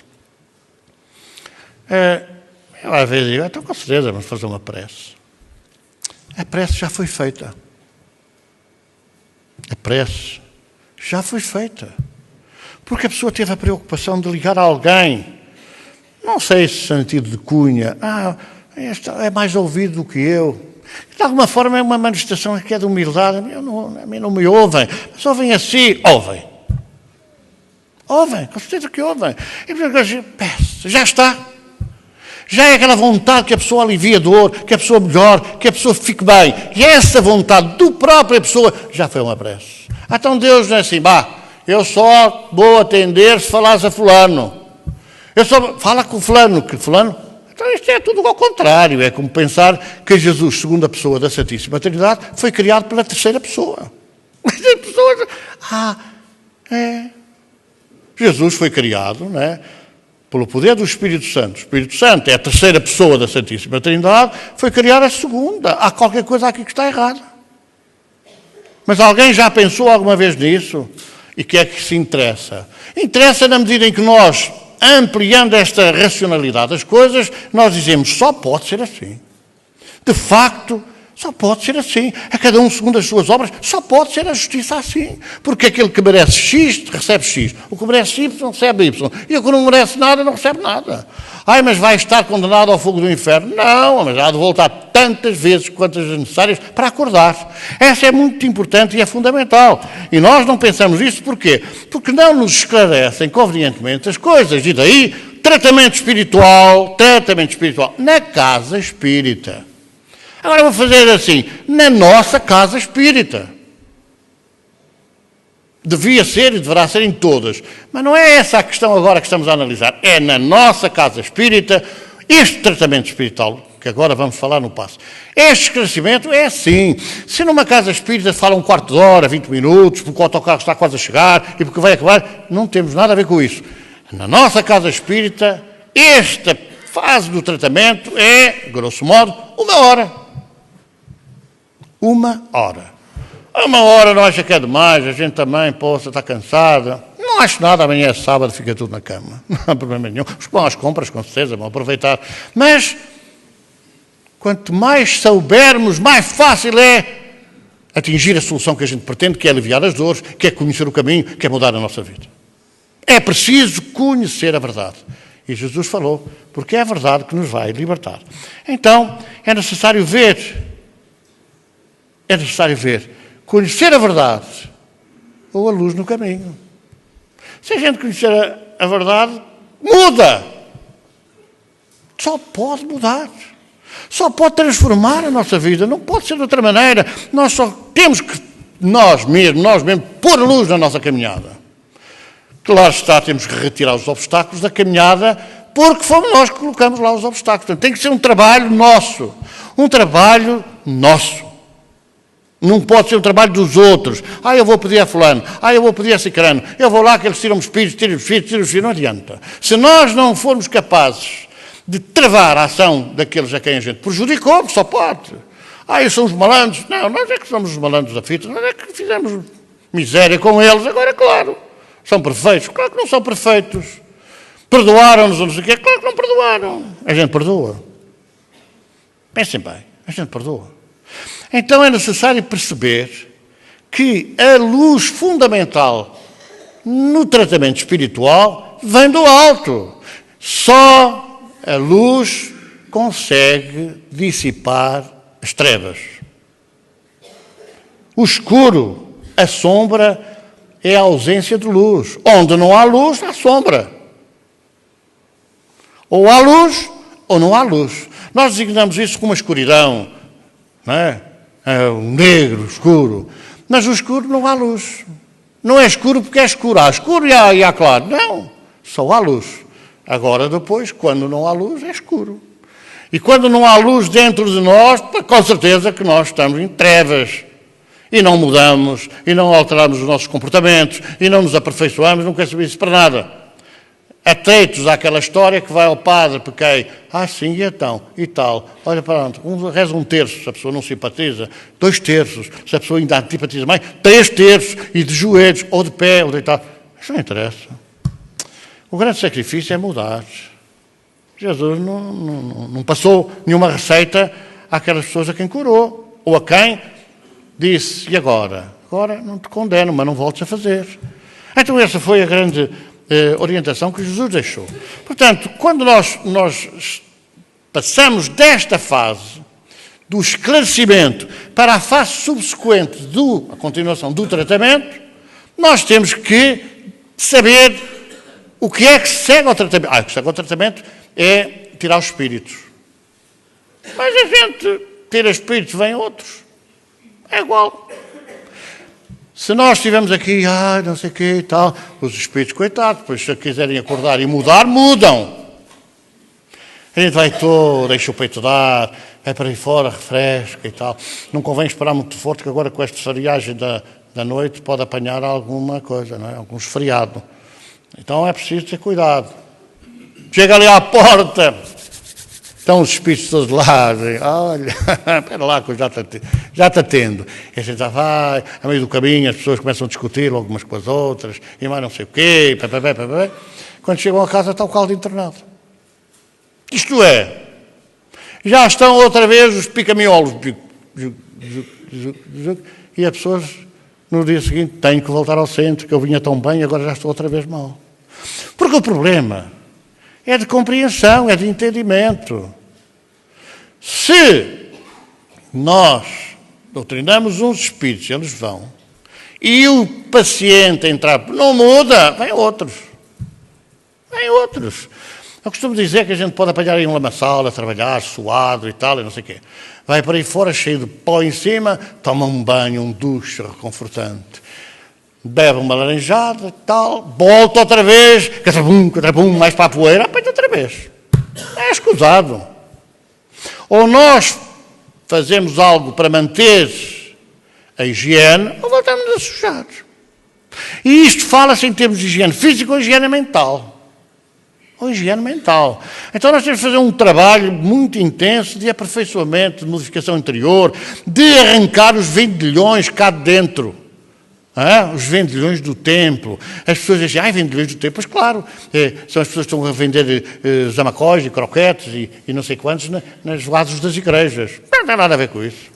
[SPEAKER 1] Eu às vezes digo, então com certeza vamos fazer uma prece. A prece já foi feita. A prece já foi feita. Porque a pessoa teve a preocupação de ligar a alguém. Não sei se sentido de cunha. Este é mais ouvido do que eu. De alguma forma é uma manifestação que é de humildade. A mim não me ouvem. Mas ouvem assim. Ouvem. Ouvem. Com certeza que ouvem. E peço, já está. Já é aquela vontade que a pessoa alivia a dor, que a pessoa melhore, que a pessoa fique bem. E essa vontade do própria pessoa já foi uma prece. Então Deus não é assim, eu só vou atender se falares a fulano. Eu só fala com fulano, que fulano. Então isto é tudo ao contrário. É como pensar que Jesus, segunda pessoa da Santíssima Trindade, foi criado pela terceira pessoa. Jesus foi criado, não é? Pelo poder do Espírito Santo. O Espírito Santo é a terceira pessoa da Santíssima Trindade, foi criar a segunda. Há qualquer coisa aqui que está errada. Mas alguém já pensou alguma vez nisso? E que é que se interessa? Interessa na medida em que nós, ampliando esta racionalidade das coisas, nós dizemos, só pode ser assim. De facto, só pode ser assim. A cada um segundo as suas obras, só pode ser a justiça assim. Porque aquele que merece X, recebe X. O que merece Y, recebe Y. E o que não merece nada, não recebe nada. Mas vai estar condenado ao fogo do inferno. Não, mas há de voltar tantas vezes quantas necessárias para acordar. Essa é muito importante e é fundamental. E nós não pensamos isso porquê? Porque não nos esclarecem convenientemente as coisas. E daí, tratamento espiritual na casa espírita. Agora vou fazer assim, na nossa casa espírita. Devia ser e deverá ser em todas. Mas não é essa a questão agora que estamos a analisar. É na nossa casa espírita, este tratamento espiritual, que agora vamos falar no passo. Este esclarecimento é assim. Se numa casa espírita fala um quarto de hora, 20 minutos, porque o autocarro está quase a chegar e porque vai acabar, não temos nada a ver com isso. Na nossa casa espírita, esta fase do tratamento é, grosso modo, 1 hora. 1 hora. 1 hora não acha que é demais, a gente também possa estar cansada. Não acho nada, amanhã é sábado, fica tudo na cama. Não há problema nenhum. Os que vão às compras, com certeza, vão aproveitar. Mas, quanto mais soubermos, mais fácil é atingir a solução que a gente pretende, que é aliviar as dores, que é conhecer o caminho, que é mudar a nossa vida. É preciso conhecer a verdade. E Jesus falou, porque é a verdade que nos vai libertar. Então, é necessário ver, conhecer a verdade ou a luz no caminho. Se a gente conhecer a verdade, muda. Só pode mudar. Só pode transformar a nossa vida. Não pode ser de outra maneira. Nós só temos que, nós mesmos, pôr luz na nossa caminhada. Claro está, temos que retirar os obstáculos da caminhada, porque fomos nós que colocamos lá os obstáculos. Portanto, tem que ser um trabalho nosso. Um trabalho nosso. Não pode ser um trabalho dos outros. Eu vou pedir a fulano. Eu vou pedir a cicrano. Eu vou lá que eles tiram os espíritos. Não adianta. Se nós não formos capazes de travar a ação daqueles a quem a gente prejudicou, só pode. Eles são os malandros. Não, nós é que somos os malandros da fita. Nós é que fizemos miséria com eles. Agora, claro, são perfeitos. Claro que não são perfeitos. Perdoaram-nos ou não sei o quê. Claro que não perdoaram. A gente perdoa. Pensem bem. A gente perdoa. Então é necessário perceber que a luz fundamental no tratamento espiritual vem do alto. Só a luz consegue dissipar as trevas. O escuro, a sombra, é a ausência de luz. Onde não há luz, há sombra. Ou há luz, ou não há luz. Nós designamos isso como a escuridão, não é? O negro, escuro. Mas no escuro não há luz. Não é escuro porque é escuro. Há escuro e há claro. Não, só há luz. Agora depois, quando não há luz, é escuro. E quando não há luz dentro de nós, com certeza que nós estamos em trevas. e não mudamos, e não alteramos os nossos comportamentos, e não nos aperfeiçoamos, não quer saber isso para nada. Atreitos àquela história que vai ao padre, pequei, sim, e então, e tal. Olha para onde, reza 1/3, se a pessoa não simpatiza, 2/3, se a pessoa ainda antipatiza mais, 3/3, e de joelhos, ou de pé, ou deitado. Isso não interessa. O grande sacrifício é mudar. Jesus não passou nenhuma receita àquelas pessoas a quem curou, ou a quem disse, e agora? Agora não te condeno, mas não voltes a fazer. Então essa foi a grande orientação que Jesus deixou. Portanto, quando nós passamos desta fase do esclarecimento para a fase subsequente a continuação do tratamento, nós temos que saber o que é que segue ao tratamento. O que segue ao tratamento é tirar os espíritos. Mas a gente tira espíritos, vem outros. É igual. Se nós estivermos aqui, não sei o quê e tal, os espíritos, coitados, depois se quiserem acordar e mudar, mudam. A gente vai todo, deixa o peito dar, vai para aí fora, refresca e tal. Não convém esperar muito forte, que agora com esta esfriagem da noite pode apanhar alguma coisa, não é? Algum esfriado. Então é preciso ter cuidado. Chega ali à porta, estão os espíritos todos lá, dizem, olha, espera lá que eu já te atendo. E a gente já vai, a meio do caminho as pessoas começam a discutir logo umas com as outras, e mais não sei o quê, Quando chegam a casa está o caldo internado. Isto é, já estão outra vez os picamiolos, e as pessoas no dia seguinte têm que voltar ao centro, que eu vinha tão bem, agora já estou outra vez mal. Porque o problema é de compreensão, é de entendimento. Se nós doutrinamos uns espíritos, eles vão, e o paciente entrar, não muda, vem outros. Eu costumo dizer que a gente pode apanhar em um lamaçal a trabalhar, suado e tal, e não sei o quê. Vai para aí fora, cheio de pó em cima, toma um banho, um duche reconfortante. Bebe uma laranjada e tal, volta outra vez, catrabum, mais para a poeira, apanha outra vez. É escusado. Ou nós fazemos algo para manter a higiene, ou voltamos a sujar. E isto fala-se em termos de higiene física ou higiene mental. Então nós temos que fazer um trabalho muito intenso de aperfeiçoamento, de modificação interior, de arrancar os vendilhões cá de dentro. Os vendilhões do templo. As pessoas dizem, vendilhões do templo. Pois claro, são as pessoas que estão a vender zamacóis e croquetes e não sei quantos nas vasos das igrejas. Não tem nada a ver com isso.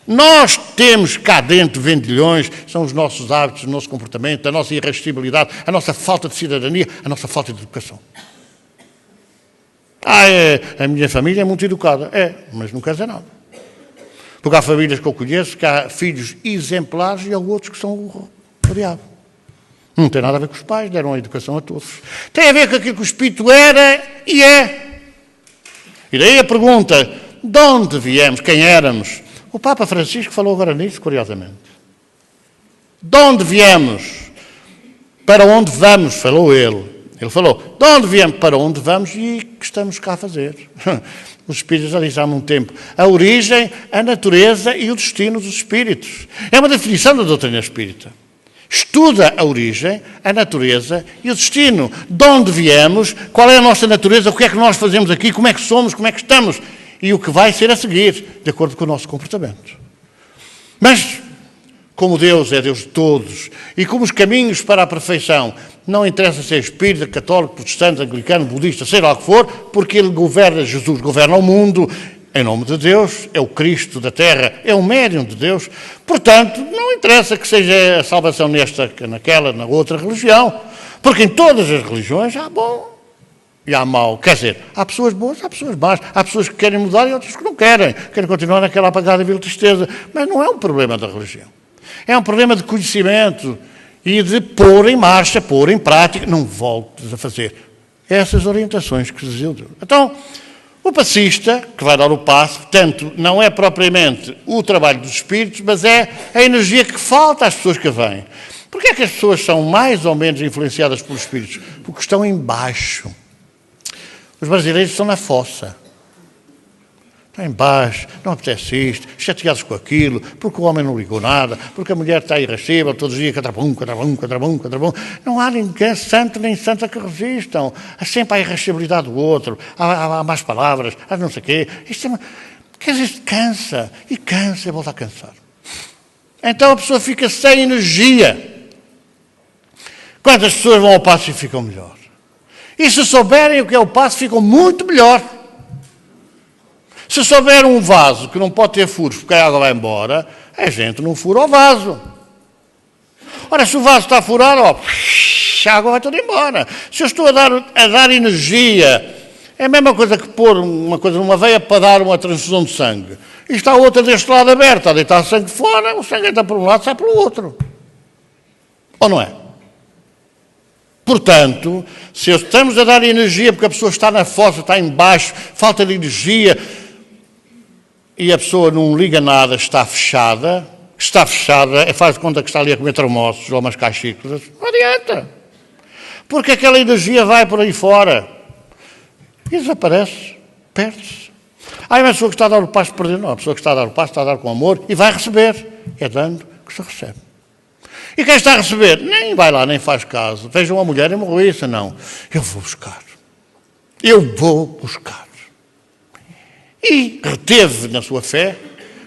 [SPEAKER 1] Nós temos cá dentro vendilhões, são os nossos hábitos, o nosso comportamento, a nossa irascibilidade, a nossa falta de cidadania, a nossa falta de educação. A minha família é muito educada. Mas não quer dizer nada. Porque há famílias que eu conheço que há filhos exemplares e há outros que são o diabo. Não tem nada a ver com os pais, deram a educação a todos. Tem a ver com aquilo que o Espírito era e é. E daí a pergunta, de onde viemos, quem éramos? O Papa Francisco falou agora nisso, curiosamente. De onde viemos? Para onde vamos? Falou ele. Ele falou, de onde viemos? Para onde vamos e que estamos cá a fazer? Os espíritos já dizem há muito tempo. A origem, a natureza e o destino dos espíritos. É uma definição da doutrina espírita. Estuda a origem, a natureza e o destino. De onde viemos, qual é a nossa natureza, o que é que nós fazemos aqui, como é que somos, como é que estamos e o que vai ser a seguir, de acordo com o nosso comportamento. Mas, como Deus é Deus de todos e como os caminhos para a perfeição não interessa ser espírita, católico, protestante, anglicano, budista, sei lá o que for, porque ele governa, Jesus governa o mundo em nome de Deus, é o Cristo da terra, é o médium de Deus. Portanto, não interessa que seja a salvação nesta, naquela, na outra religião, porque em todas as religiões há bom e há mau. Quer dizer, há pessoas boas, há pessoas más, há pessoas que querem mudar e outras que não querem continuar naquela apagada e vil tristeza. Mas não é um problema da religião. É um problema de conhecimento e de pôr em marcha, pôr em prática. Não voltes a fazer essas orientações que dizia Deus. Então, o passista, que vai dar o passo, portanto, não é propriamente o trabalho dos espíritos, mas é a energia que falta às pessoas que vêm. Porquê é que as pessoas são mais ou menos influenciadas pelos espíritos? Porque estão em baixo. Os brasileiros estão na fossa. Está em baixo, não apetece isto, chateados com aquilo, porque o homem não ligou nada, porque a mulher está irascível, todos os dias, catrabum. Não há ninguém santo nem santa que resistam. Há sempre a irascibilidade do outro, há más palavras, há não sei o quê. Quer dizer, cansa e volta a cansar. Então a pessoa fica sem energia. Quando as pessoas vão ao passo e ficam melhor. E se souberem o que é o passo, ficam muito melhor. Se souber um vaso que não pode ter furos porque a água vai embora, a gente não fura o vaso. Ora, se o vaso está furado, a água vai toda embora. Se eu estou a dar energia, é a mesma coisa que pôr uma coisa numa veia para dar uma transfusão de sangue. E está a outra deste lado aberta, a deitar sangue fora, o sangue entra por um lado, sai pelo outro. Ou não é? Portanto, se estamos a dar energia porque a pessoa está na fossa, está em baixo, falta de energia, e a pessoa não liga nada, está fechada, faz de conta que está ali a comer termossos ou umas caixícolas, não adianta. Porque aquela energia vai por aí fora e desaparece, perde-se. Há uma pessoa que está a dar o passo perder, não, a pessoa que está a dar o passo está a dar com amor e vai receber. É dando que se recebe. E quem está a receber, nem vai lá, nem faz caso. Vejam a mulher e morreu isso, não. Eu vou buscar. E reteve na sua fé,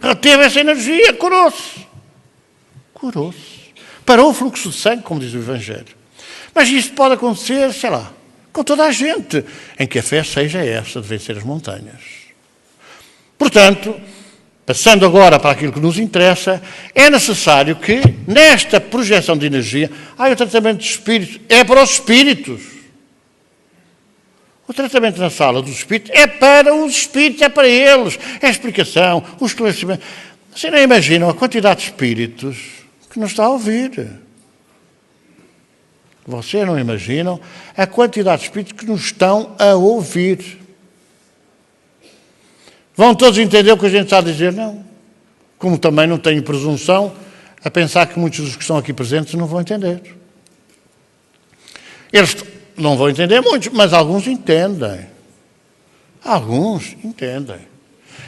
[SPEAKER 1] reteve essa energia, curou-se. Parou o fluxo de sangue, como diz o Evangelho. Mas isto pode acontecer, sei lá, com toda a gente, em que a fé seja essa de vencer as montanhas. Portanto, passando agora para aquilo que nos interessa, é necessário que, nesta projeção de energia, o tratamento de espíritos é para os espíritos. O tratamento na sala dos espíritos é para os espíritos, é para eles. É a explicação, o esclarecimento. Vocês não imaginam a quantidade de espíritos que nos está a ouvir. Vocês não imaginam a quantidade de espíritos que nos estão a ouvir. Vão todos entender o que a gente está a dizer? Não. Como também não tenho presunção a pensar que muitos dos que estão aqui presentes não vão entender. Eles não vão entender muitos, mas alguns entendem.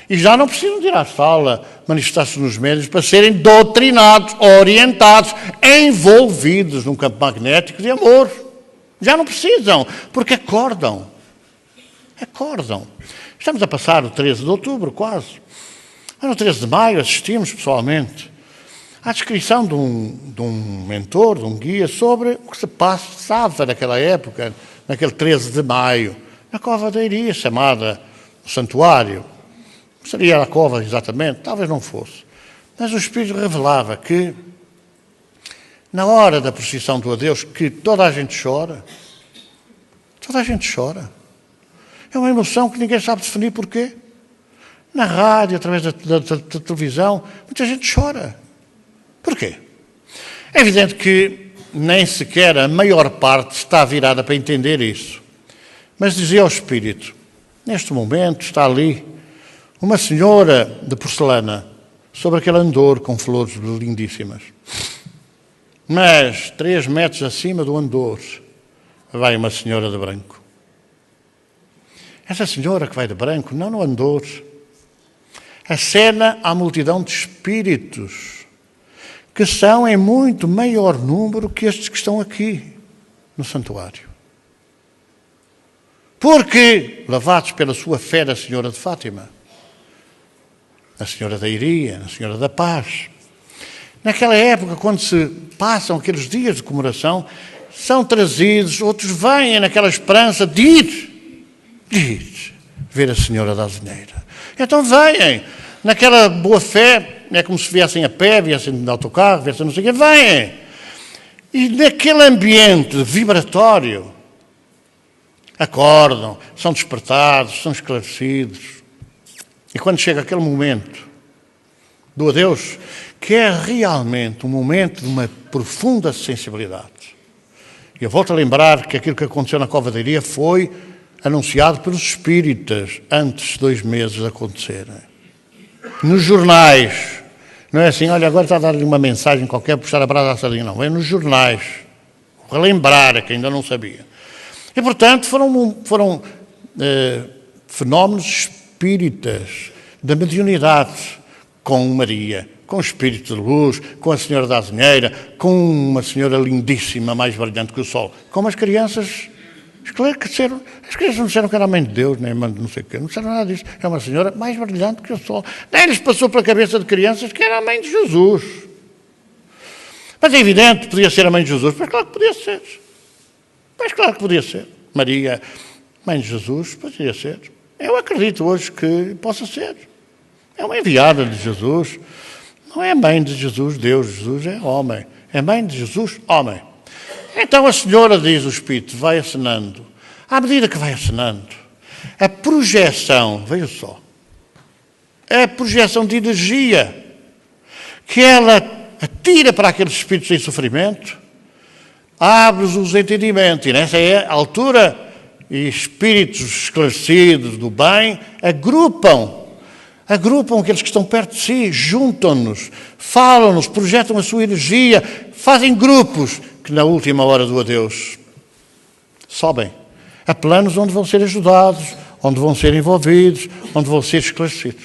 [SPEAKER 1] E já não precisam de ir à sala, manifestar-se nos médios para serem doutrinados, orientados, envolvidos num campo magnético de amor. Já não precisam, porque acordam. Estamos a passar o 13 de outubro, quase. Mas no 13 de maio assistimos pessoalmente à descrição de um mentor, de um guia, sobre o que se passava naquela época, naquele 13 de maio, na Cova da Iria, chamada o Santuário. Seria a cova exatamente? Talvez não fosse. Mas o Espírito revelava que, na hora da procissão do adeus, que toda a gente chora. É uma emoção que ninguém sabe definir porquê. Na rádio, através da televisão, muita gente chora. Porquê? É evidente que nem sequer a maior parte está virada para entender isso. Mas dizia ao Espírito, neste momento está ali uma senhora de porcelana sobre aquele andor com flores lindíssimas. Mas 3 metros acima do andor vai uma senhora de branco. Essa senhora que vai de branco, não no andor, acena à multidão de espíritos que são em muito maior número que estes que estão aqui no santuário. Porque, lavados pela sua fé da Senhora de Fátima, a Senhora da Iria, a Senhora da Paz, naquela época, quando se passam aqueles dias de comemoração, são trazidos, outros vêm naquela esperança de ir ver a Senhora da Azeneira. Então vêm, naquela boa fé, é como se viessem a pé, viessem de autocarro, viessem não sei o quê, vêm. E naquele ambiente vibratório, acordam, são despertados, são esclarecidos. E quando chega aquele momento do adeus, que é realmente um momento de uma profunda sensibilidade. E eu volto a lembrar que aquilo que aconteceu na Cova da Iria foi anunciado pelos espíritas antes de 2 meses de acontecerem. Nos jornais, não é assim, olha, agora está a dar-lhe uma mensagem qualquer, puxar a brasa à sardinha, não, é nos jornais, relembrar a quem ainda não sabia. E, portanto, foram fenómenos espíritas da mediunidade com Maria, com o Espírito de Luz, com a Senhora da Azinheira, com uma senhora lindíssima, mais brilhante que o sol. Como as crianças esclareceram. As crianças não disseram que era a mãe de Deus, nem a mãe de não sei o quê. Não disseram nada disso. É uma senhora mais brilhante que o sol. Nem lhes passou pela cabeça de crianças que era a mãe de Jesus. Mas é evidente, podia ser a mãe de Jesus. Mas claro que podia ser. Mas claro que podia ser. Maria, mãe de Jesus, podia ser. Eu acredito hoje que possa ser. É uma enviada de Jesus. Não é mãe de Jesus, Deus. Jesus é homem. É mãe de Jesus, homem. Então a senhora, diz o Espírito, vai acenando. À medida que vai acenando, a projeção, veja só, a projeção de energia que ela atira para aqueles espíritos em sofrimento, abre-os os entendimentos. E nessa é a altura, e espíritos esclarecidos do bem agrupam aqueles que estão perto de si, juntam-nos, falam-nos, projetam a sua energia, fazem grupos que na última hora do adeus sobem a planos onde vão ser ajudados, onde vão ser envolvidos, onde vão ser esclarecidos.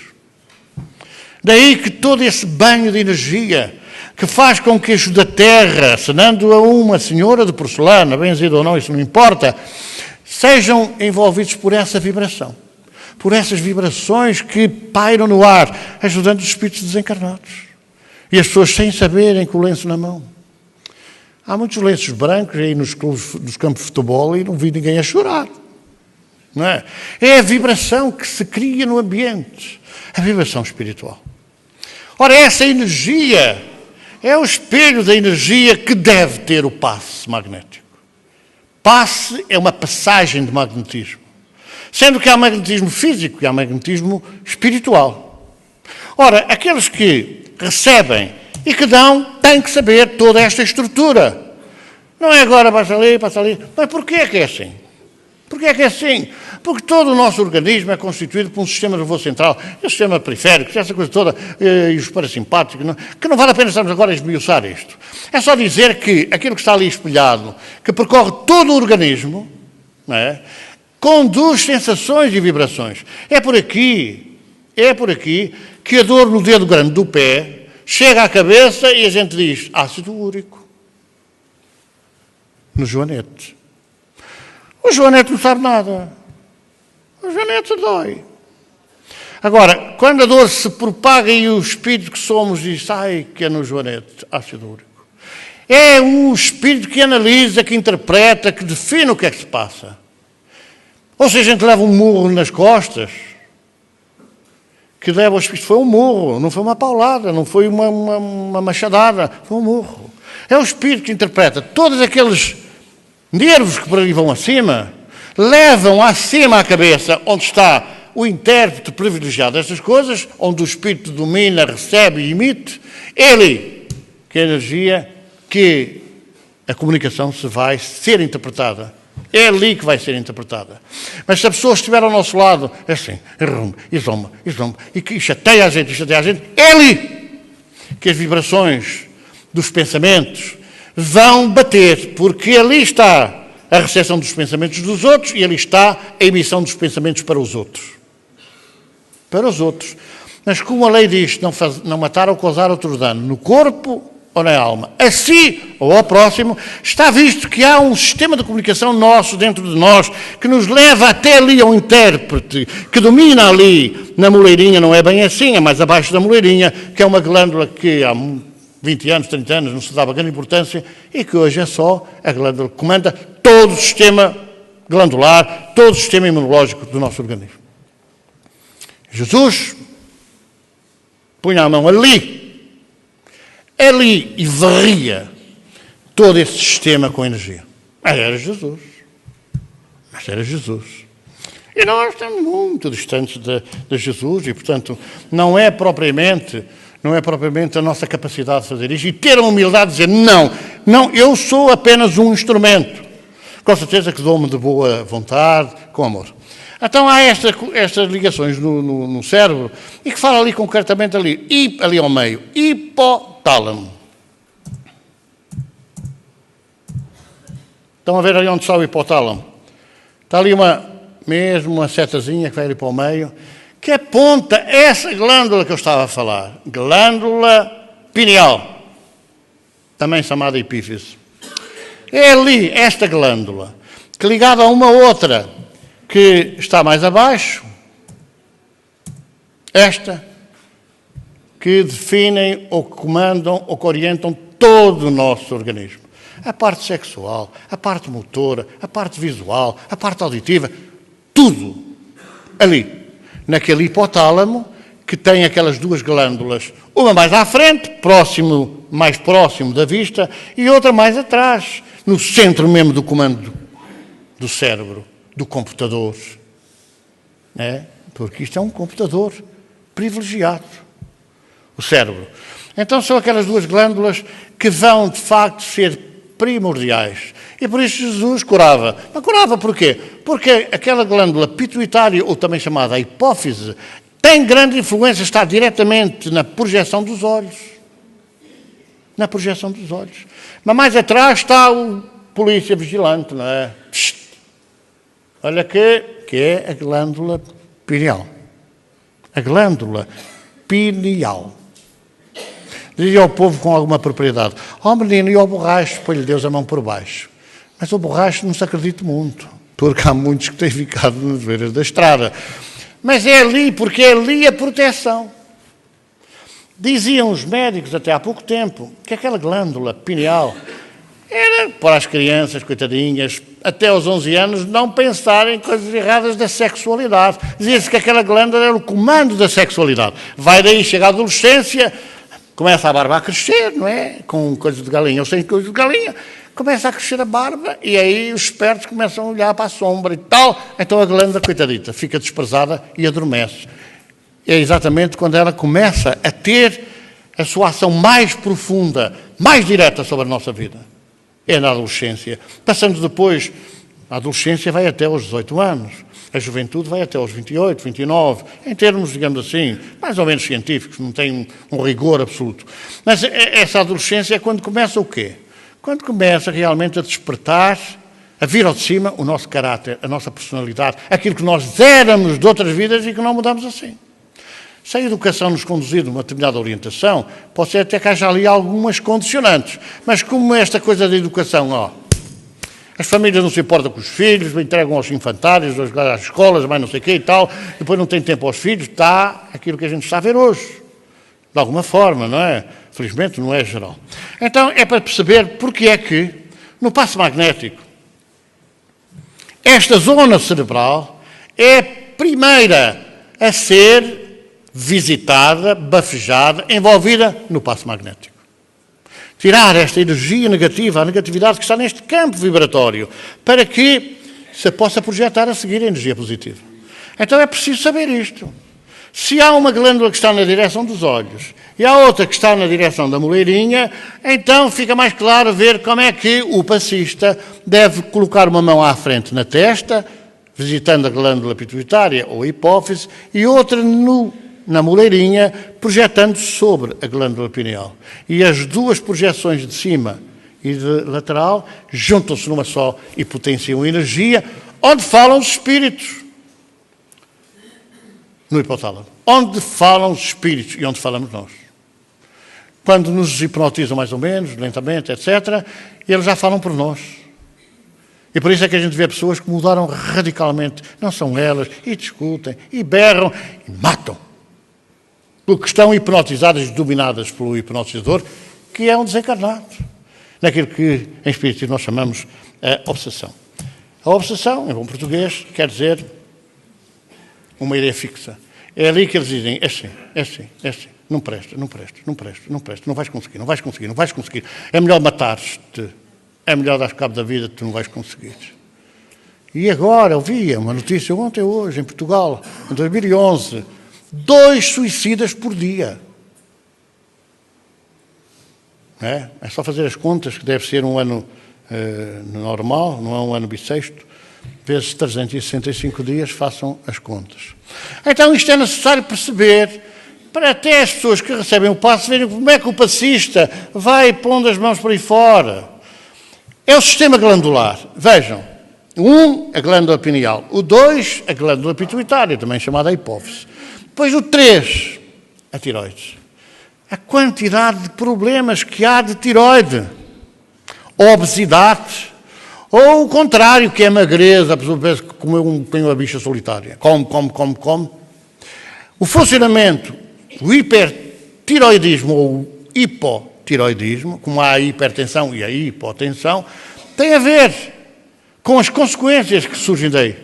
[SPEAKER 1] Daí que todo esse banho de energia que faz com que os da terra, acenando a uma senhora de porcelana, benzida ou não, isso não importa, sejam envolvidos por essa vibração, por essas vibrações que pairam no ar, ajudando os espíritos desencarnados. E as pessoas sem saberem com o lenço na mão. Há muitos lenços brancos aí nos clubes, nos campos de futebol, e não vi ninguém a chorar. Não é? É a vibração que se cria no ambiente, a vibração espiritual. Ora, essa energia é o espelho da energia que deve ter o passe magnético. Passe é uma passagem de magnetismo. Sendo que há magnetismo físico e há magnetismo espiritual. Ora, aqueles que recebem e que dão têm que saber toda esta estrutura. Não é agora, passa ali. Mas porquê é que é assim? Porquê é que é assim? Porque todo o nosso organismo é constituído por um sistema nervoso central, e o sistema periférico, essa coisa toda, e os parasimpáticos, que não vale a pena estarmos agora a esmiuçar isto. É só dizer que aquilo que está ali espelhado, que percorre todo o organismo, não é? Conduz sensações e vibrações. É por aqui que a dor no dedo grande do pé chega à cabeça e a gente diz ácido úrico. No joanete. O joanete não sabe nada. O joanete dói. Agora, quando a dor se propaga e o espírito que somos diz, que é no joanete, ácido úrico. É o espírito que analisa, que interpreta, que define o que é que se passa. Ou seja, a gente leva um murro nas costas, que leva ao espírito, foi um murro, não foi uma paulada, não foi uma machadada, foi um murro. É o espírito que interpreta. Todos aqueles nervos que por ali vão acima, levam acima a cabeça, onde está o intérprete privilegiado destas coisas, onde o espírito domina, recebe e emite, ele, que é a energia, que a comunicação se vai ser interpretada. É ali que vai ser interpretada. Mas se a pessoa estiver ao nosso lado, é assim, e zomba, e que chateia a gente, é ali que as vibrações dos pensamentos vão bater, porque ali está a recepção dos pensamentos dos outros e ali está a emissão dos pensamentos para os outros. Para os outros. Mas como a lei diz, não matar ou causar outro dano no corpo ou na alma, a si ou ao próximo, está visto que há um sistema de comunicação nosso, dentro de nós, que nos leva até ali ao intérprete, que domina ali na moleirinha, não é bem assim, é mais abaixo da moleirinha, que é uma glândula que há 20 anos, 30 anos não se dava grande importância e que hoje é só a glândula que comanda todo o sistema glandular, todo o sistema imunológico do nosso organismo. Jesus punha a mão ali e varria todo esse sistema com energia. Mas era Jesus. E nós estamos muito distantes de Jesus e, portanto, não é propriamente a nossa capacidade de fazer isto e ter a humildade de dizer não, eu sou apenas um instrumento. Com certeza que dou-me de boa vontade, com amor. Então há estas ligações no cérebro e que fala ali concretamente ali ao meio, hipotálamo. Estão a ver ali onde está o hipotálamo? Está ali uma setazinha que vai ali para o meio, que aponta essa glândula que eu estava a falar, glândula pineal, também chamada epífise, é ali, esta glândula, que ligada a uma outra que está mais abaixo, esta, que definem ou que comandam ou que orientam todo o nosso organismo. A parte sexual, a parte motora, a parte visual, a parte auditiva, tudo ali, naquele hipotálamo, que tem aquelas duas glândulas, uma mais à frente, mais próximo da vista, e outra mais atrás, no centro mesmo do comando do cérebro, do computador. Porque isto é um computador privilegiado, o cérebro. Então são aquelas duas glândulas que vão, de facto, ser primordiais. E por isso Jesus curava. Mas curava porquê? Porque aquela glândula pituitária, ou também chamada hipófise, tem grande influência, está diretamente na projeção dos olhos. Na projeção dos olhos. Mas mais atrás está o polícia vigilante, não é? Psst. Olha que é a glândula pineal. A glândula pineal. Dizia ao povo com alguma propriedade: ó menino, e ao borracho, põe-lhe Deus a mão por baixo. Mas o borracho não se acredita muito, porque há muitos que têm ficado nas beiras da estrada. Mas é ali, porque é ali a proteção. Diziam os médicos até há pouco tempo que aquela glândula pineal era para as crianças, coitadinhas, até aos 11 anos, não pensarem coisas erradas da sexualidade. Dizia-se que aquela glândula era o comando da sexualidade. Vai daí, chega à adolescência, começa a barba a crescer, não é? Com coisas de galinha ou sem coisas de galinha, começa a crescer a barba e aí os espertos começam a olhar para a sombra e tal. Então a glândula, coitadita, fica desprezada e adormece. É exatamente quando ela começa a ter a sua ação mais profunda, mais direta sobre a nossa vida. É na adolescência. Passando depois, a adolescência vai até aos 18 anos. A juventude vai até aos 28, 29, em termos, digamos assim, mais ou menos científicos, não tem um rigor absoluto. Mas essa adolescência é quando começa o quê? Quando começa realmente a despertar, a vir ao de cima o nosso caráter, a nossa personalidade, aquilo que nós éramos de outras vidas e que não mudamos assim. Se a educação nos conduzir numa determinada orientação, pode ser até que haja ali algumas condicionantes. Mas como esta coisa da educação, as famílias não se importam com os filhos, entregam aos infantários, às escolas, mais não sei o quê e tal, depois não tem tempo aos filhos, está aquilo que a gente está a ver hoje. De alguma forma, não é? Felizmente não é geral. Então é para perceber porque é que, no passo magnético, esta zona cerebral é a primeira a ser visitada, bafejada, envolvida no passo magnético. Tirar esta energia negativa, a negatividade que está neste campo vibratório, para que se possa projetar a seguir a energia positiva. Então é preciso saber isto. Se há uma glândula que está na direção dos olhos e há outra que está na direção da moleirinha, então fica mais claro ver como é que o passista deve colocar uma mão à frente na testa, visitando a glândula pituitária ou a hipófise, e outra na moleirinha, projetando sobre a glândula pineal. E as duas projeções de cima e de lateral juntam-se numa só e potenciam energia, onde falam os espíritos. No hipotálamo. Onde falam os espíritos e onde falamos nós. Quando nos hipnotizam mais ou menos, lentamente, etc., eles já falam por nós. E por isso é que a gente vê pessoas que mudaram radicalmente. Não são elas, e discutem, e berram, e matam. Porque estão hipnotizadas, dominadas pelo hipnotizador, que é um desencarnado. Naquilo que em espiritismo nós chamamos a obsessão. A obsessão, em bom português, quer dizer uma ideia fixa. É ali que eles dizem, é assim. Não presta, não vais conseguir. É melhor matar-te, é melhor dar cabo da vida, tu não vais conseguir. E agora, eu via uma notícia ontem ou hoje, em Portugal, em 2011, 2 suicidas por dia. É só fazer as contas, que deve ser um ano normal, não é um ano bissexto, vezes 365 dias, façam as contas. Então isto é necessário perceber, para até as pessoas que recebem o passe verem como é que o passista vai pondo as mãos por aí fora. É o sistema glandular. Vejam, 1, a glândula pineal. O 2, a glândula pituitária, também chamada hipófise. Depois o 3, a tiroide. A quantidade de problemas que há de tiroide. Obesidade. Ou o contrário, que é magreza. A pessoa pensa que comeu uma bicha solitária. Come. O funcionamento, o hipertiroidismo ou o hipotiroidismo, como há a hipertensão e a hipotensão, tem a ver com as consequências que surgem daí.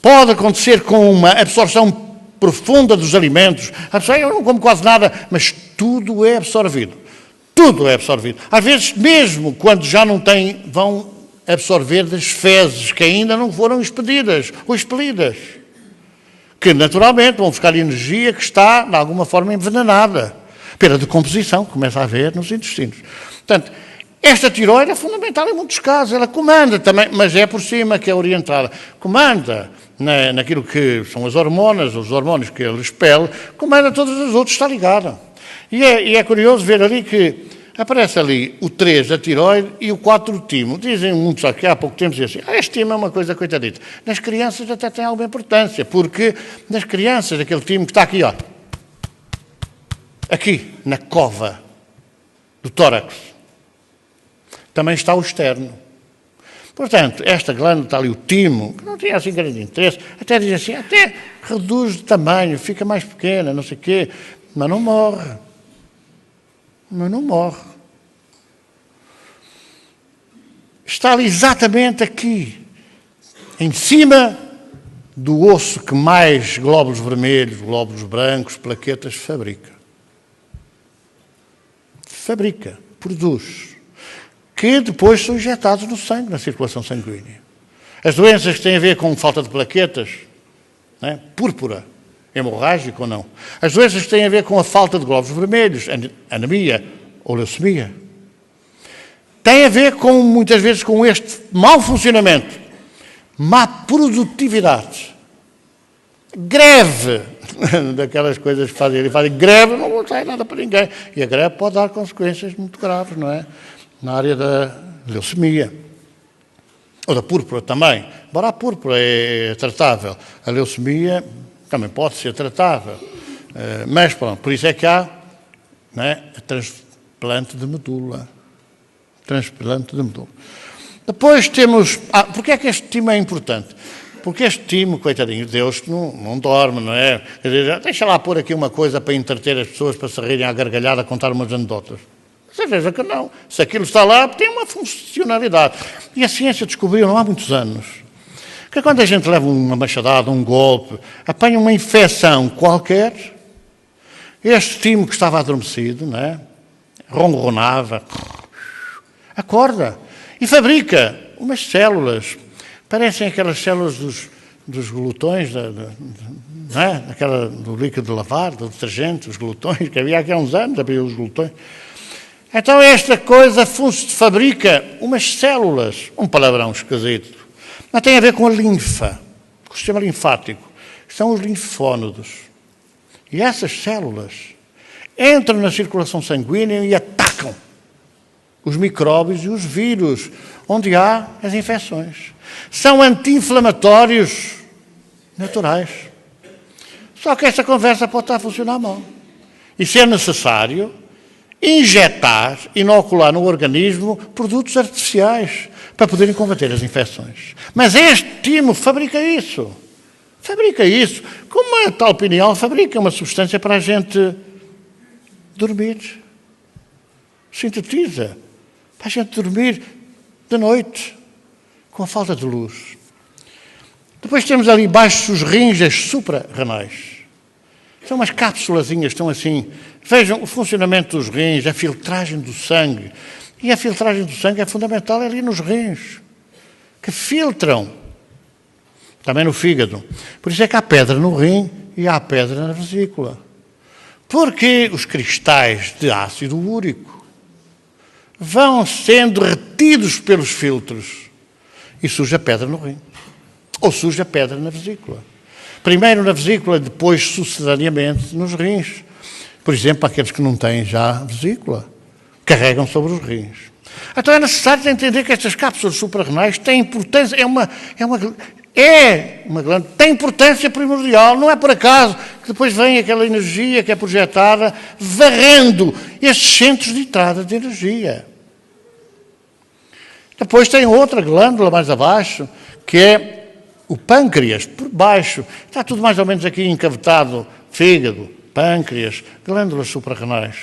[SPEAKER 1] Pode acontecer com uma absorção profunda dos alimentos. Eu não como quase nada, mas tudo é absorvido. Tudo é absorvido. Às vezes, mesmo quando já não têm, vão absorver das fezes que ainda não foram expedidas ou expelidas. Que, naturalmente, vão buscar energia que está, de alguma forma, envenenada. Pela decomposição que começa a haver nos intestinos. Portanto, esta tiroide é fundamental em muitos casos. Ela comanda também, mas é por cima que é orientada. Comanda naquilo que são as hormonas, os hormônios que ele expele, comanda todos os outros, está ligada. E é curioso ver ali que aparece ali o 3, a tiroide, e o 4, o timo. Dizem muitos aqui há pouco tempo, dizem assim, este timo é uma coisa coitadita. Nas crianças até tem alguma importância, porque nas crianças, aquele timo que está aqui, ó, aqui, na cova do tórax, também está o externo. Portanto, esta glândula está ali, o timo, que não tinha assim grande interesse, até diz assim, até reduz de tamanho, fica mais pequena, não sei o quê, mas não morre. Está ali exatamente aqui, em cima do osso que mais glóbulos vermelhos, glóbulos brancos, plaquetas fabrica. Produz. Que depois são injetados no sangue, na circulação sanguínea. As doenças que têm a ver com falta de plaquetas, né? Púrpura, hemorrágico ou não. As doenças que têm a ver com a falta de glóbulos vermelhos, anemia ou leucemia, têm a ver com, muitas vezes, com este mau funcionamento, má produtividade, greve, daquelas coisas que fazem greve, não vou sair nada para ninguém. E a greve pode dar consequências muito graves, não é? Na área da leucemia. Ou da púrpura também. Embora a púrpura é tratável, a leucemia também pode ser tratável. Mas, pronto, por isso é que há, não é, transplante de medula. Depois temos... porque é que este timo é importante? Porque este timo, coitadinho de Deus, não dorme, não é? Quer dizer, deixa lá pôr aqui uma coisa para entreter as pessoas, para se rirem à gargalhada, a contar umas anedotas. Você veja que não. Se aquilo está lá, tem uma funcionalidade. E a ciência descobriu, não há muitos anos, que quando a gente leva uma machadada, um golpe, apanha uma infecção qualquer, este timo que estava adormecido, não é? Ronronava, acorda e fabrica umas células, parecem aquelas células dos glutões, não é? Aquela do líquido de lavar, do detergente, os glutões, que havia aqui há uns anos, havia os glutões. Então esta coisa fabrica umas células, um palavrão esquisito, mas tem a ver com a linfa, com o sistema linfático, que são os linfónodos. E essas células entram na circulação sanguínea e atacam os micróbios e os vírus, onde há as infecções. São anti-inflamatórios naturais. Só que esta conversa pode estar a funcionar mal. E se é necessário injetar, inocular no organismo produtos artificiais para poderem combater as infecções. Mas este timo fabrica isso. Como a tal pineal fabrica uma substância para a gente dormir. Sintetiza. Para a gente dormir de noite, com a falta de luz. Depois temos ali embaixo os rins, as suprarrenais. São umas cápsulazinhas, estão assim. Vejam o funcionamento dos rins, a filtragem do sangue. E a filtragem do sangue é fundamental ali nos rins, que filtram. Também no fígado. Por isso é que há pedra no rim e há pedra na vesícula. Porque os cristais de ácido úrico vão sendo retidos pelos filtros e surge a pedra no rim. Ou surge a pedra na vesícula. Primeiro na vesícula, depois sucessivamente nos rins. Por exemplo, aqueles que não têm já vesícula, carregam sobre os rins. Então é necessário entender que estas cápsulas suprarrenais têm importância, é uma glândula, tem importância primordial, não é por acaso que depois vem aquela energia que é projetada varrendo estes centros de entrada de energia. Depois tem outra glândula mais abaixo, que é o pâncreas, por baixo. Está tudo mais ou menos aqui encavetado, fígado, pâncreas, glândulas suprarrenais.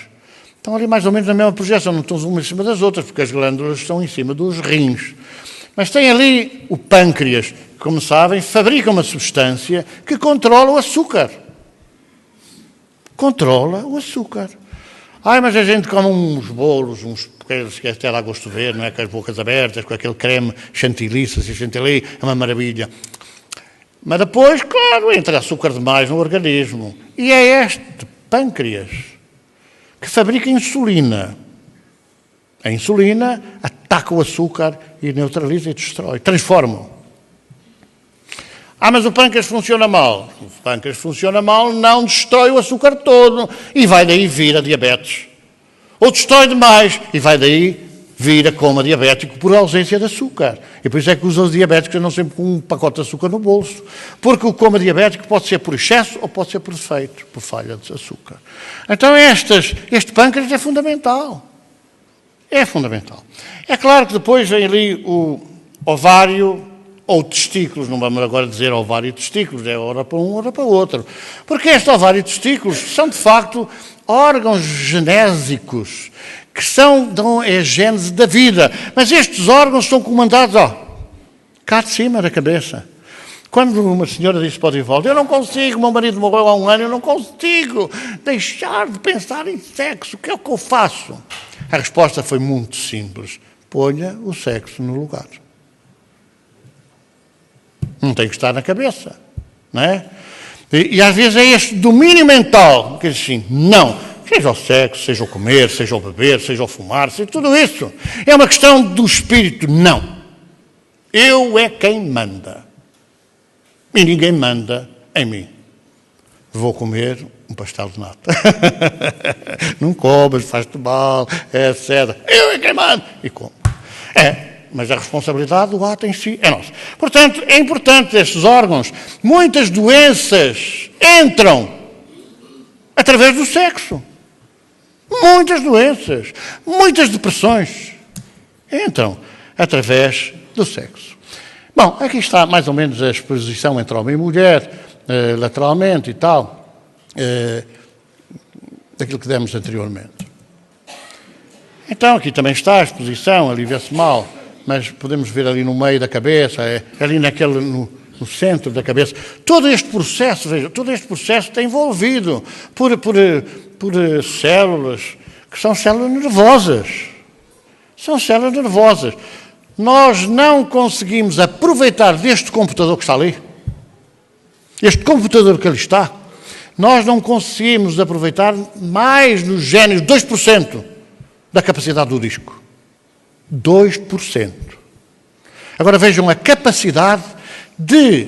[SPEAKER 1] Estão ali mais ou menos na mesma projeção, não estão umas em cima das outras, porque as glândulas estão em cima dos rins. Mas tem ali o pâncreas, que, como sabem, fabrica uma substância que controla o açúcar. Controla o açúcar. Mas a gente come uns bolos, que até dá gosto de ver, não é? Com as bocas abertas, com aquele creme chantilly, se chantilly, é uma maravilha. Mas depois, claro, entra açúcar demais no organismo. E é este pâncreas que fabrica insulina. A insulina ataca o açúcar e neutraliza e destrói, transforma. Mas o pâncreas funciona mal. O pâncreas funciona mal, não destrói o açúcar todo e vai daí vir a diabetes. Ou destrói demais e vai daí vir a coma diabético por ausência de açúcar. E por isso é que os diabéticos andam sempre com um pacote de açúcar no bolso. Porque o coma diabético pode ser por excesso ou pode ser por defeito, por falha de açúcar. Então este pâncreas é fundamental. É fundamental. É claro que depois vem ali o ovário ou testículos, não vamos agora dizer ovário e testículos, é hora para um, hora para o outro. Porque este ovário e testículos são, de facto, órgãos genésicos, que dão a gênese da vida. Mas estes órgãos são comandados, cá de cima da cabeça. Quando uma senhora disse para o Divaldo, eu não consigo, meu marido morreu há 1 ano, eu não consigo deixar de pensar em sexo, o que é o que eu faço? A resposta foi muito simples. Ponha o sexo no lugar. Não tem que estar na cabeça, não é? E às vezes é este domínio mental que diz assim, não, seja o sexo, seja o comer, seja o beber, seja o fumar, seja tudo isso. É uma questão do espírito, não. Eu é quem manda. E ninguém manda em mim. Vou comer um pastel de nata. Não comas, faz-te mal, etc. Eu é quem manda. E como. Mas a responsabilidade do ato em si é nossa. Portanto, é importante estes órgãos. Muitas doenças entram através do sexo. Muitas doenças, muitas depressões entram através do sexo. Bom, aqui está mais ou menos a exposição entre homem e mulher, lateralmente e tal, daquilo que demos anteriormente. Então, aqui também está a exposição, ali vê-se mal, mas podemos ver ali no meio da cabeça, ali no centro da cabeça. Todo este processo, veja, todo este processo está envolvido por células que são células nervosas. São células nervosas. Nós não conseguimos aproveitar deste computador que está ali, este computador que ali está, nós não conseguimos aproveitar mais nos génios 2% da capacidade do disco. 2%. Agora vejam a capacidade de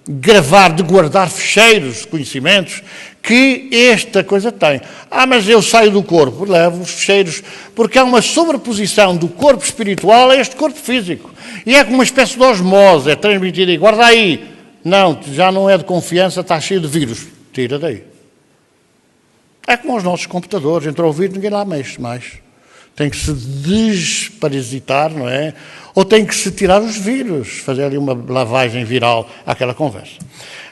[SPEAKER 1] gravar, de guardar ficheiros, conhecimentos, que esta coisa tem. Mas eu saio do corpo, levo os ficheiros, porque há uma sobreposição do corpo espiritual a este corpo físico. E é como uma espécie de osmose, é transmitida e guarda aí. Não, já não é de confiança, está cheio de vírus. Tira daí. É como os nossos computadores, entrou o vírus, ninguém lá mexe mais. Tem que se desparasitar, não é? Ou tem que se tirar os vírus, fazer ali uma lavagem viral àquela conversa.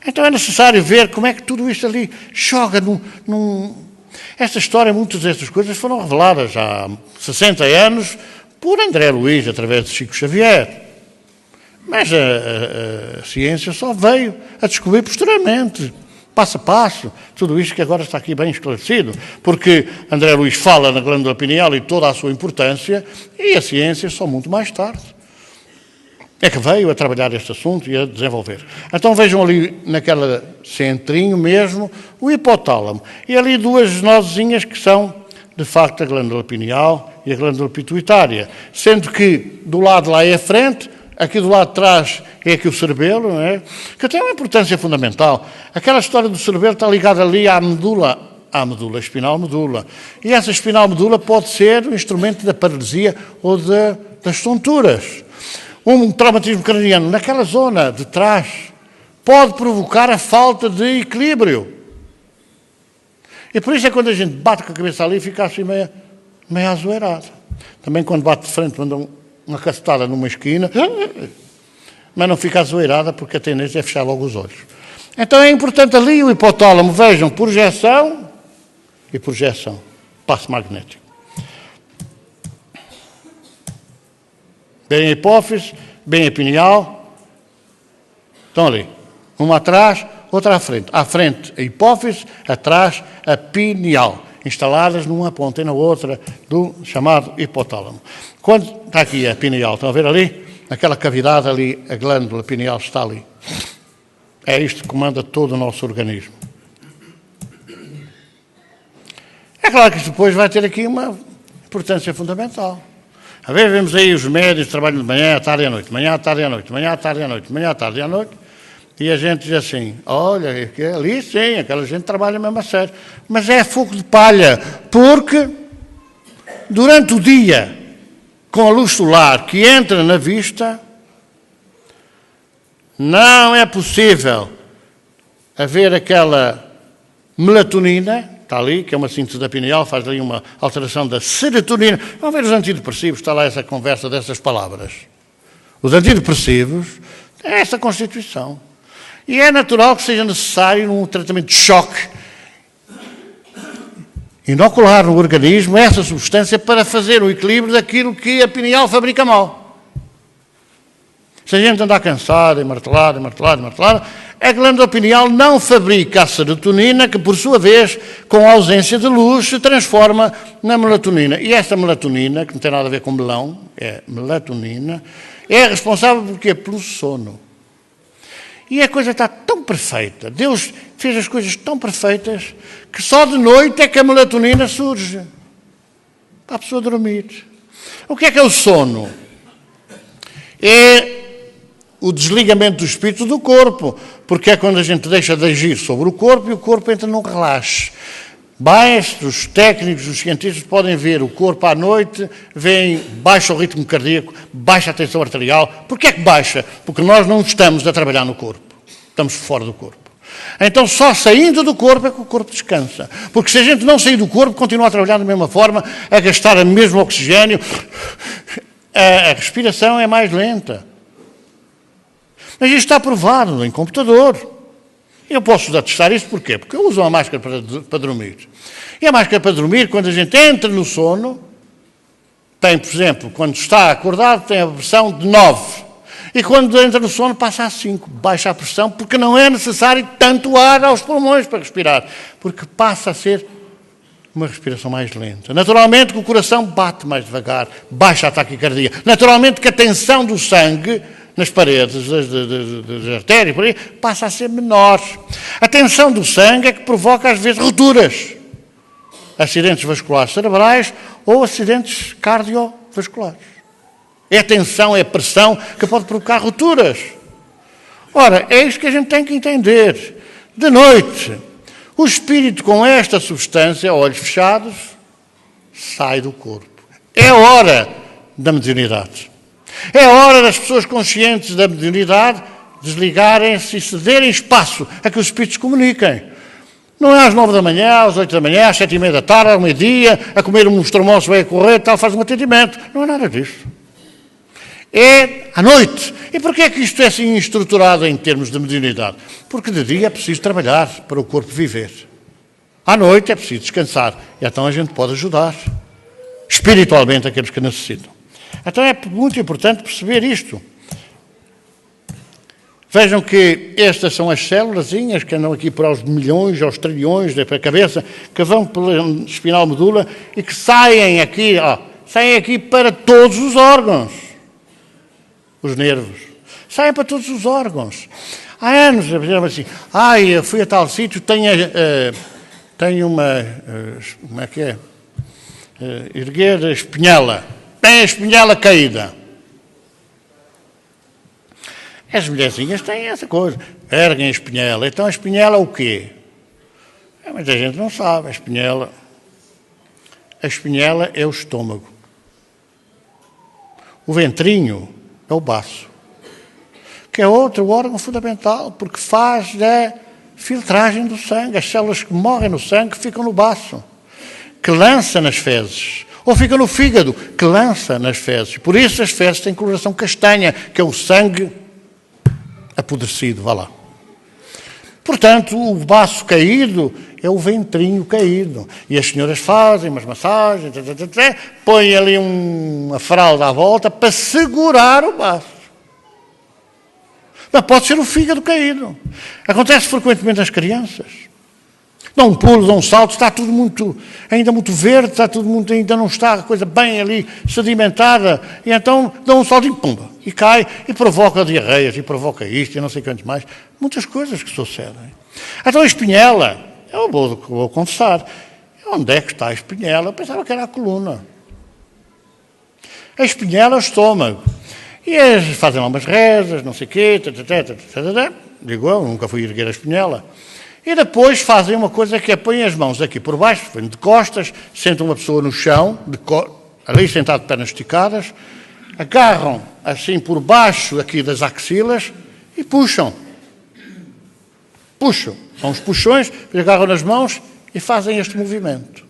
[SPEAKER 1] Então é necessário ver como é que tudo isto ali joga Esta história, muitas destas coisas foram reveladas há 60 anos por André Luiz, através de Chico Xavier. Mas a ciência só veio a descobrir posteriormente, passo a passo, tudo isto que agora está aqui bem esclarecido, porque André Luiz fala na glândula pineal e toda a sua importância, e a ciência só muito mais tarde é que veio a trabalhar este assunto e a desenvolver. Então vejam ali naquele centrinho mesmo, o hipotálamo, e ali duas nozinhas que são, de facto, a glândula pineal e a glândula pituitária, sendo que do lado lá é a frente, aqui do lado de trás é aqui o cerebelo, não é? Que tem uma importância fundamental. Aquela história do cerebelo está ligada ali à medula, espinal medula. E essa espinal medula pode ser um instrumento da paralisia ou das tonturas. Um traumatismo craniano naquela zona de trás pode provocar a falta de equilíbrio. E por isso é quando a gente bate com a cabeça ali, fica assim meio azoeirado. Também quando bate de frente, manda uma cacetada numa esquina, mas não fica azoeirada porque a tendência é fechar logo os olhos. Então é importante ali o hipotálamo, vejam, projeção e projeção, passo magnético. Bem a hipófise, bem a pineal, estão ali, uma atrás, outra à frente. À frente a hipófise, atrás a pineal, instaladas numa ponta e na outra do chamado hipotálamo. Quando está aqui a pineal, estão a ver ali? Naquela cavidade ali, a glândula pineal está ali. É isto que comanda todo o nosso organismo. É claro que isto depois vai ter aqui uma importância fundamental. Às vezes vemos aí os médicos que trabalham de manhã, à tarde e à noite, manhã, à tarde e à noite, manhã, à tarde e à noite, manhã, à tarde e à noite, e a gente diz assim, olha, ali sim, aquela gente trabalha mesmo a sério. Mas é fogo de palha, porque durante o dia, com a luz solar que entra na vista, não é possível haver aquela melatonina, está ali, que é uma síntese da pineal, faz ali uma alteração da serotonina. Vão ver os antidepressivos, está lá essa conversa dessas palavras. Os antidepressivos têm essa constituição. E é natural que seja necessário um tratamento de choque, inocular no organismo essa substância para fazer o equilíbrio daquilo que a pineal fabrica mal. Se a gente andar cansado, martelado, a glândula pineal não fabrica a serotonina, que por sua vez, com a ausência de luz, se transforma na melatonina. E esta melatonina, que não tem nada a ver com melão, é melatonina, é responsável por quê? Pelo sono. E a coisa está tão perfeita, Deus fez as coisas tão perfeitas, que só de noite é que a melatonina surge, para a pessoa dormir. O que é o sono? É o desligamento do espírito do corpo, porque é quando a gente deixa de agir sobre o corpo e o corpo entra num relaxe. Os técnicos, os cientistas podem ver o corpo à noite, veem baixa o ritmo cardíaco, baixa a tensão arterial. Porquê é que baixa? Porque nós não estamos a trabalhar no corpo, estamos fora do corpo. Então só saindo do corpo é que o corpo descansa. Porque se a gente não sair do corpo, continua a trabalhar da mesma forma, a gastar o mesmo oxigênio, a respiração é mais lenta. Mas isto está provado em computador. Eu posso atestar isso porquê? Porque eu uso uma máscara para dormir. E a máscara para dormir, quando a gente entra no sono, tem, por exemplo, quando está acordado, tem a pressão de 9. E quando entra no sono, passa a 5. Baixa a pressão, porque não é necessário tanto ar aos pulmões para respirar. Porque passa a ser uma respiração mais lenta. Naturalmente que o coração bate mais devagar, baixa a taquicardia. Naturalmente que a tensão do sangue nas paredes das artérias, por aí, passa a ser menor. A tensão do sangue é que provoca, às vezes, rupturas. Acidentes vasculares cerebrais ou acidentes cardiovasculares. É a tensão, é a pressão que pode provocar rupturas. Ora, é isto que a gente tem que entender. De noite, o espírito com esta substância, olhos fechados, sai do corpo. É a hora da mediunidade. É a hora das pessoas conscientes da mediunidade desligarem-se e cederem espaço a que os espíritos comuniquem. Não é às 9 da manhã, às 8 da manhã, às 7h30 da tarde, ao meio-dia, a comer um estromoço, vai a correr, tal, faz um atendimento. Não é nada disso. É à noite. E porquê é que isto é assim estruturado em termos de mediunidade? Porque de dia é preciso trabalhar para o corpo viver. À noite é preciso descansar. E então a gente pode ajudar espiritualmente aqueles que necessitam. Então é muito importante perceber isto. Vejam que estas são as célulazinhas que andam aqui por aos milhões, aos trilhões da cabeça, que vão pela espinal medula e que saem aqui para todos os órgãos. Os nervos. Saem para todos os órgãos. Há anos, assim, eu fui a tal sítio, tenho uma, como é que é? Erguer a espinhela. Tem a espinhela caída. As mulherzinhas têm essa coisa. Erguem a espinhela. Então a espinhela é o quê? Muita gente não sabe. A espinhela é o estômago. O ventrinho é o baço. que é outro órgão fundamental, porque faz a filtragem do sangue. As células que morrem no sangue ficam no baço, que lança nas fezes. Ou fica no fígado, que lança nas fezes. Por isso as fezes têm coloração castanha, que é o sangue apodrecido, vá lá. Portanto, o baço caído é o ventrinho caído. E as senhoras fazem umas massagens, põem ali uma fralda à volta para segurar o baço. Mas pode ser o fígado caído. Acontece frequentemente nas crianças. Dão um pulo, dão um salto, está tudo ainda muito verde, está tudo ainda não está a coisa bem ali sedimentada, e então dão um salto e pumba, e cai, e provoca diarreias, e provoca isto, e não sei quantos mais. Muitas coisas que sucedem. Então a espinhela, eu vou confessar, onde é que está a espinhela? Eu pensava que era a coluna. A espinhela é o estômago. E eles fazem lá umas rezas, não sei o quê, digo eu, nunca fui erguer a espinhela. E depois fazem uma coisa que é, põem as mãos aqui por baixo, de costas, sentam uma pessoa no chão, ali sentado de pernas esticadas, agarram assim por baixo aqui das axilas e puxam. Puxam. São uns puxões, agarram nas mãos e fazem este movimento.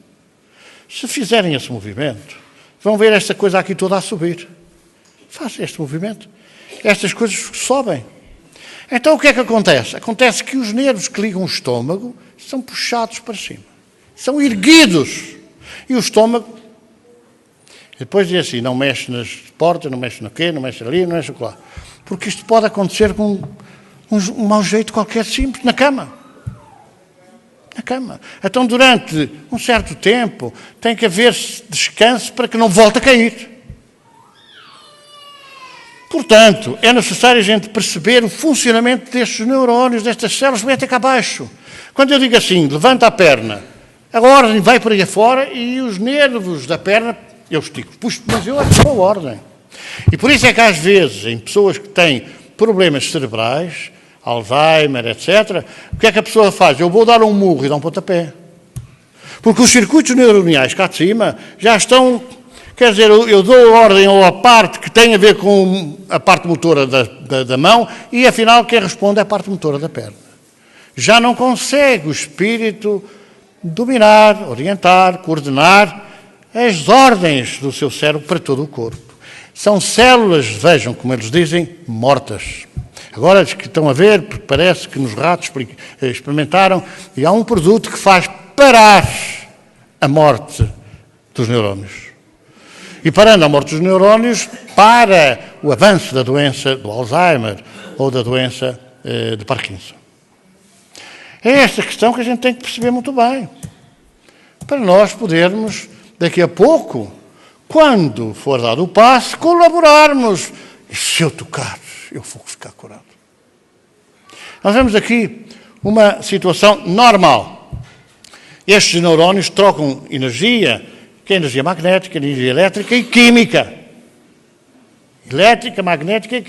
[SPEAKER 1] Se fizerem esse movimento, vão ver esta coisa aqui toda a subir. Fazem este movimento. Estas coisas sobem. Então o que é que acontece? Acontece que os nervos que ligam o estômago são puxados para cima. São erguidos. E o estômago, depois diz assim, não mexe nas portas, não mexe no quê, não mexe ali, não mexe lá. Porque isto pode acontecer com um mau jeito qualquer simples, na cama. Na cama. Então durante um certo tempo tem que haver descanso para que não volte a cair. Portanto, é necessário a gente perceber o funcionamento destes neurónios, destas células que vêm até cá abaixo. Quando eu digo assim, levanta a perna, a ordem vai por aí afora e os nervos da perna, eu estico, puxo, mas eu acho a ordem. E por isso é que às vezes, em pessoas que têm problemas cerebrais, Alzheimer, etc., o que é que a pessoa faz? Eu vou dar um murro e dar um pontapé. Porque os circuitos neuroniais cá de cima já estão... Quer dizer, eu dou ordem à parte que tem a ver com a parte motora da mão e, afinal, quem responde é a parte motora da perna. Já não consegue o espírito dominar, orientar, coordenar as ordens do seu cérebro para todo o corpo. São células, vejam como eles dizem, mortas. Agora que estão a ver, porque parece que nos ratos experimentaram, e há um produto que faz parar a morte dos neurónios. E parando a morte dos neurónios, para o avanço da doença do Alzheimer ou da doença de Parkinson. É esta questão que a gente tem que perceber muito bem. Para nós podermos, daqui a pouco, quando for dado o passo, colaborarmos. E se eu tocar, eu vou ficar curado. Nós vemos aqui uma situação normal. Estes neurónios trocam energia, que é energia magnética, energia elétrica e química. Elétrica, magnética e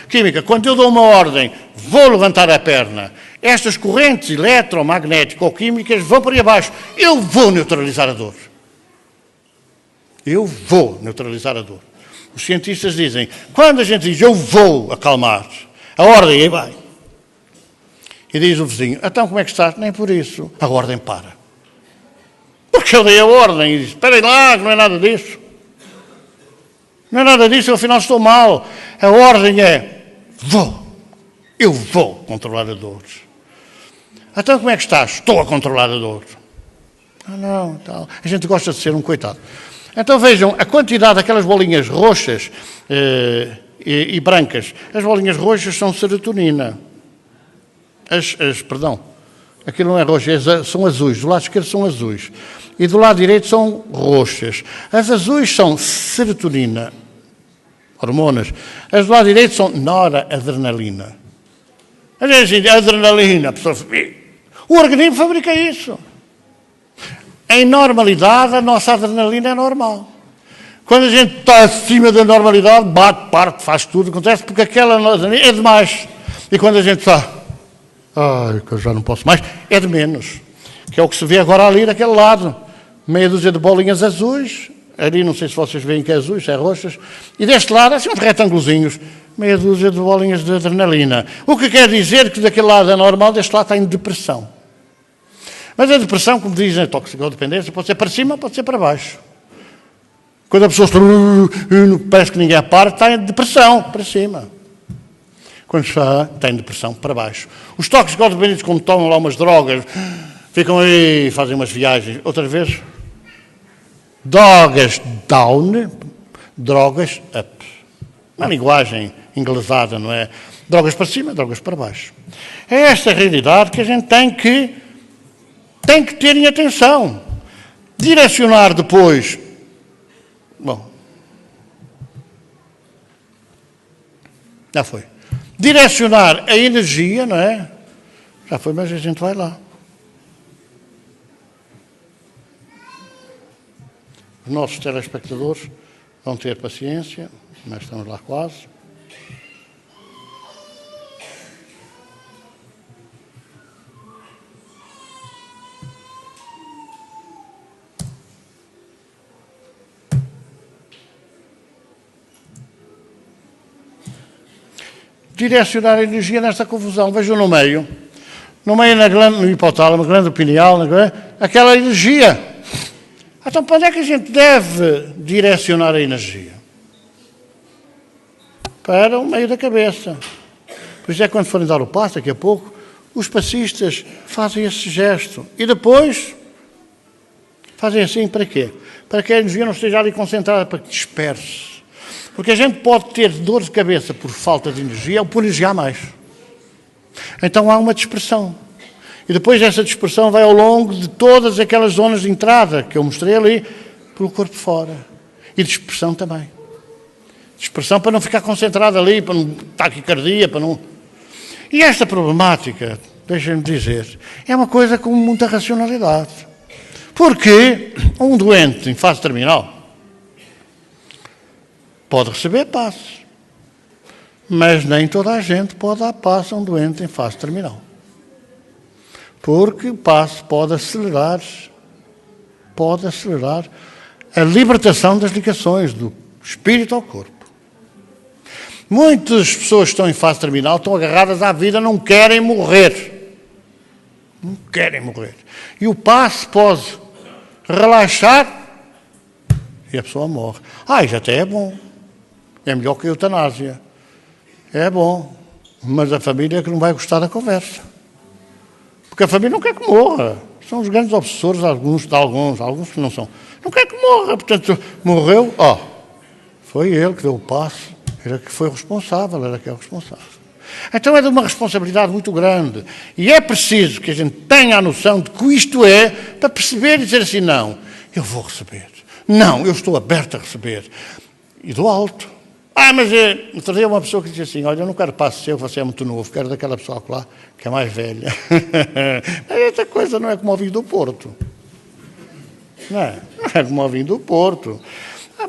[SPEAKER 1] química. Quando eu dou uma ordem, vou levantar a perna, estas correntes eletromagnéticas ou químicas vão para aí abaixo. Eu vou neutralizar a dor. Eu vou neutralizar a dor. Os cientistas dizem, quando a gente diz eu vou acalmar, a ordem aí vai. E diz o vizinho, então como é que está? Nem por isso. A ordem para. Porque eu dei a ordem e disse, esperem lá, que não é nada disso. Não é nada disso, eu afinal estou mal. A ordem é, eu vou controlar a dor. Então como é que estás? Estou a controlar a dor. Não, tal. A gente gosta de ser um coitado. Então vejam a quantidade daquelas bolinhas roxas e brancas. As bolinhas roxas são serotonina. Perdão, aquilo não é roxo, são azuis. Do lado esquerdo são azuis. E do lado direito são roxas. As azuis são serotonina, hormonas. As do lado direito são noradrenalina. A gente diz, adrenalina, a pessoa... O organismo fabrica isso. Em normalidade, a nossa adrenalina é normal. Quando a gente está acima da normalidade, bate, parte, faz tudo, acontece, porque aquela adrenalina é demais. E quando a gente está, que eu já não posso mais, é de menos. Que é o que se vê agora ali daquele lado. Meia dúzia de bolinhas azuis, ali não sei se vocês veem que é azuis, se é roxas, e deste lado, assim uns retângulozinhos, meia dúzia de bolinhas de adrenalina. O que quer dizer que daquele lado é normal, deste lado está em depressão. Mas a depressão, como dizem, a toxicodependência, pode ser para cima, pode ser para baixo. Quando a pessoa está, parece que ninguém a para, está em depressão, para cima. Quando está em depressão, para baixo. Os toxicodependentes, quando tomam lá umas drogas, ficam aí, fazem umas viagens. Outra vez, drogas down, drogas up. Uma linguagem inglesada, não é? Drogas para cima, drogas para baixo. É esta a realidade que a gente tem que ter em atenção. Direcionar depois. Bom, já foi. Direcionar a energia, não é? Já foi, mas a gente vai lá. Os nossos telespectadores vão ter paciência, mas estamos lá quase. Direcionar a energia nesta confusão. Vejam no meio na glândula, no hipotálamo, glândula pineal, aquela energia. Então, para onde é que a gente deve direcionar a energia? Para o meio da cabeça. Por isso é que quando forem dar o passo, daqui a pouco, os passistas fazem esse gesto. E depois fazem assim para quê? Para que a energia não esteja ali concentrada, para que disperse. Porque a gente pode ter dor de cabeça por falta de energia ou por energiar mais. Então há uma dispersão. E depois essa dispersão vai ao longo de todas aquelas zonas de entrada que eu mostrei ali, pelo corpo fora. E dispersão também. Dispersão para não ficar concentrada ali, para não taquicardia, para não... E esta problemática, deixem-me dizer, é uma coisa com muita racionalidade. Porque um doente em fase terminal pode receber passe, mas nem toda a gente pode dar passe a um doente em fase terminal. Porque o passe pode acelerar a libertação das ligações do espírito ao corpo. Muitas pessoas que estão em fase terminal estão agarradas à vida, não querem morrer. Não querem morrer. E o passe pode relaxar e a pessoa morre. Isso até é bom. É melhor que a eutanásia. É bom. Mas a família é que não vai gostar da conversa. Porque a família não quer que morra. São os grandes obsessores, alguns que não são. Não quer que morra. Portanto, morreu, foi ele que deu o passe. Era que foi responsável, era que é o responsável. Então é de uma responsabilidade muito grande. E é preciso que a gente tenha a noção de que isto é para perceber e dizer assim, não, eu vou receber. Não, eu estou aberto a receber. E do alto. Mas outro dia uma pessoa que disse assim, olha, eu não quero passe seu, você é muito novo, quero daquela pessoa lá, que é mais velha. Essa coisa não é como o vinho do Porto. Não é como o vinho do Porto.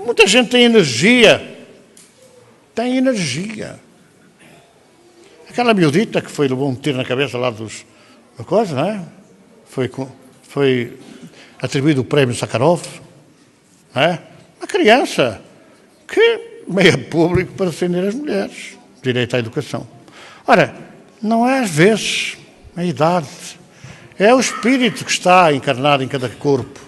[SPEAKER 1] Muita gente tem energia. Tem energia. Aquela miudita que levou um tiro na cabeça lá da coisa, não é? Foi atribuído o prémio Sakharov, não é? Uma criança que meio público para defender as mulheres, direito à educação. Ora, não é às vezes a idade, é o espírito que está encarnado em cada corpo,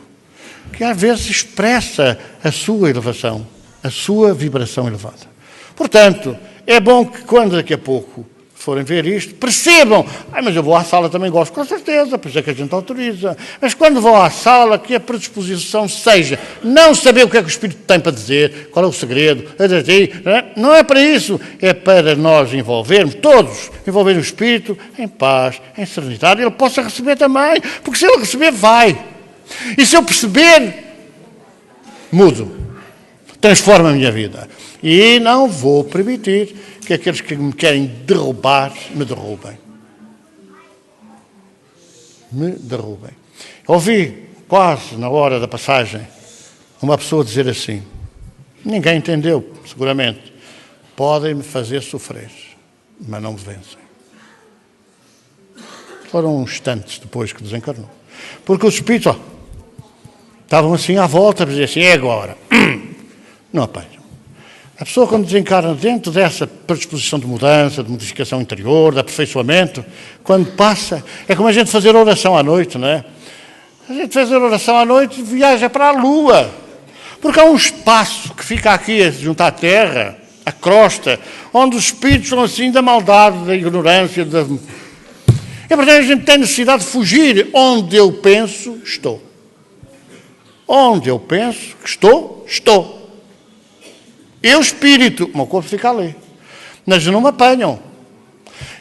[SPEAKER 1] que às vezes expressa a sua elevação, a sua vibração elevada. Portanto, é bom que quando daqui a pouco forem ver isto, percebam, mas eu vou à sala também gosto, com certeza, por isso é que a gente autoriza. Mas quando vão à sala, que a predisposição seja não saber o que é que o Espírito tem para dizer, qual é o segredo, não é para isso, é para nós envolvermos, todos, envolver o Espírito em paz, em serenidade, ele possa receber também, porque se ele receber, vai. E se eu perceber, mudo, transforma a minha vida. E não vou permitir que aqueles que me querem derrubar, me derrubem. Me derrubem. Ouvi, quase na hora da passagem, uma pessoa dizer assim, ninguém entendeu, seguramente, podem me fazer sofrer, mas não me vencem. Foram instantes depois que desencarnou. Porque os espíritos, estavam assim à volta, para dizer assim, é agora. Não apanham. A pessoa, quando desencarna dentro dessa predisposição de mudança, de modificação interior, de aperfeiçoamento, quando passa, é como a gente fazer oração à noite, não é? A gente faz a oração à noite e viaja para a Lua. Porque há um espaço que fica aqui junto à Terra, a crosta, onde os espíritos são assim da maldade, da ignorância, da... É verdade, a gente tem necessidade de fugir. Onde eu penso, estou. Onde eu penso que estou, estou. Eu, espírito, o meu corpo fica ali. Mas não me apanham.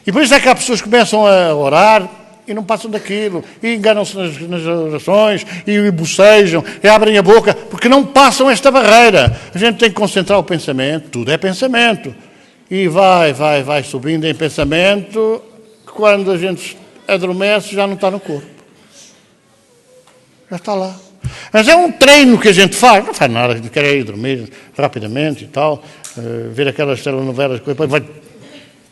[SPEAKER 1] E por isso é que há pessoas que começam a orar e não passam daquilo, e enganam-se nas orações, e bocejam, e abrem a boca, porque não passam esta barreira. A gente tem que concentrar o pensamento, tudo é pensamento. E vai subindo em pensamento, quando a gente adormece já não está no corpo. Já está lá. Mas é um treino que a gente faz, não faz nada, a gente quer ir dormir rapidamente e tal, ver aquelas telenovelas, depois vai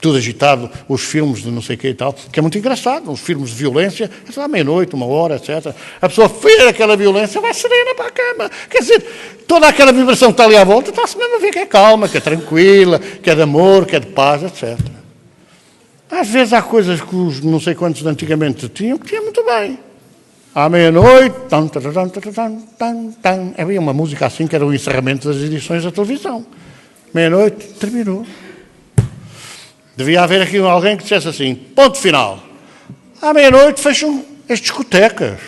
[SPEAKER 1] tudo agitado, os filmes de não sei o que e tal, que é muito engraçado, os filmes de violência, é à meia-noite, 1 hora, etc. A pessoa vê aquela violência, vai serena para a cama. Quer dizer, toda aquela vibração que está ali à volta, está-se mesmo a ver que é calma, que é tranquila, que é de amor, que é de paz, etc. Às vezes há coisas que os não sei quantos de antigamente tinham, que tinham muito bem. À meia-noite, havia uma música assim que era o encerramento das edições da televisão. Meia-noite, terminou. Devia haver aqui alguém que dissesse assim, ponto final. À meia-noite fecham as discotecas.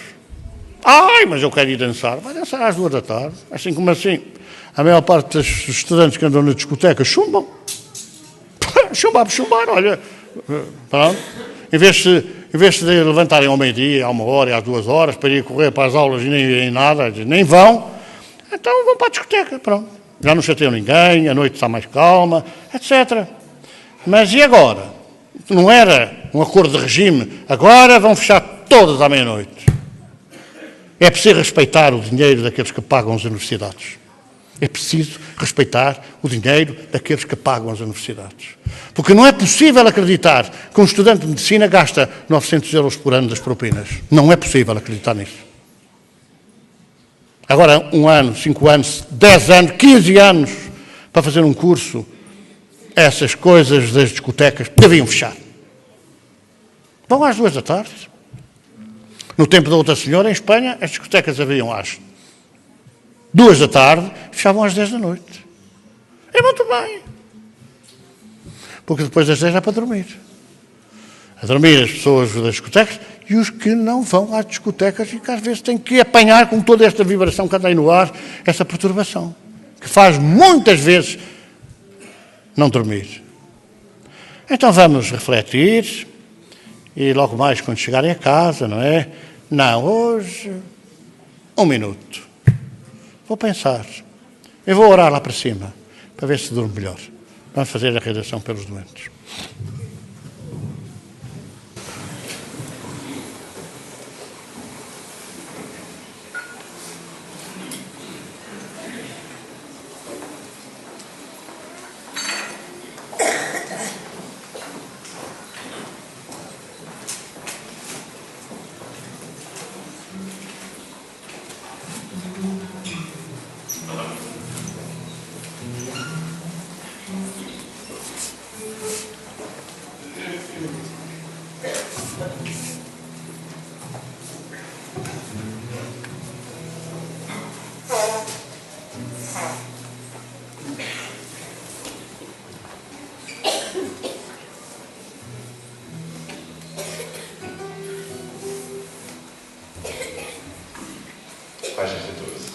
[SPEAKER 1] Ai, mas eu quero ir dançar. Vai dançar às 2 da tarde. Assim como assim. A maior parte dos estudantes que andam na discoteca chumbam. Chumbar, olha. Pronto. Em vez de levantarem ao meio-dia, à 1 hora e às 2 horas, para ir correr para as aulas e nem nada, nem vão, então vão para a discoteca, pronto. Já não chateiam ninguém, a noite está mais calma, etc. Mas e agora? Não era um acordo de regime, agora vão fechar todas à meia-noite. É preciso respeitar o dinheiro daqueles que pagam as universidades. É preciso respeitar o dinheiro daqueles que pagam as universidades. Porque não é possível acreditar que um estudante de medicina gasta 900 euros por ano das propinas. Não é possível acreditar nisso. Agora, 1 ano, 5 anos, 10 anos, 15 anos para fazer um curso, essas coisas das discotecas deviam fechar. Vão às 2 da tarde. No tempo da outra senhora, em Espanha, as discotecas haviam às 2 da tarde, fechavam às 10 da noite. É muito bem. Porque depois das 10 é para dormir. A dormir as pessoas das discotecas e os que não vão às discotecas e que às vezes têm que apanhar com toda esta vibração que anda aí no ar, essa perturbação, que faz muitas vezes não dormir. Então vamos refletir e logo mais quando chegarem a casa, não é? Não, hoje, 1 minuto. Vou pensar. Eu vou orar lá para cima, para ver se durmo melhor. Vamos fazer a redação pelos doentes.
[SPEAKER 2] Página 14.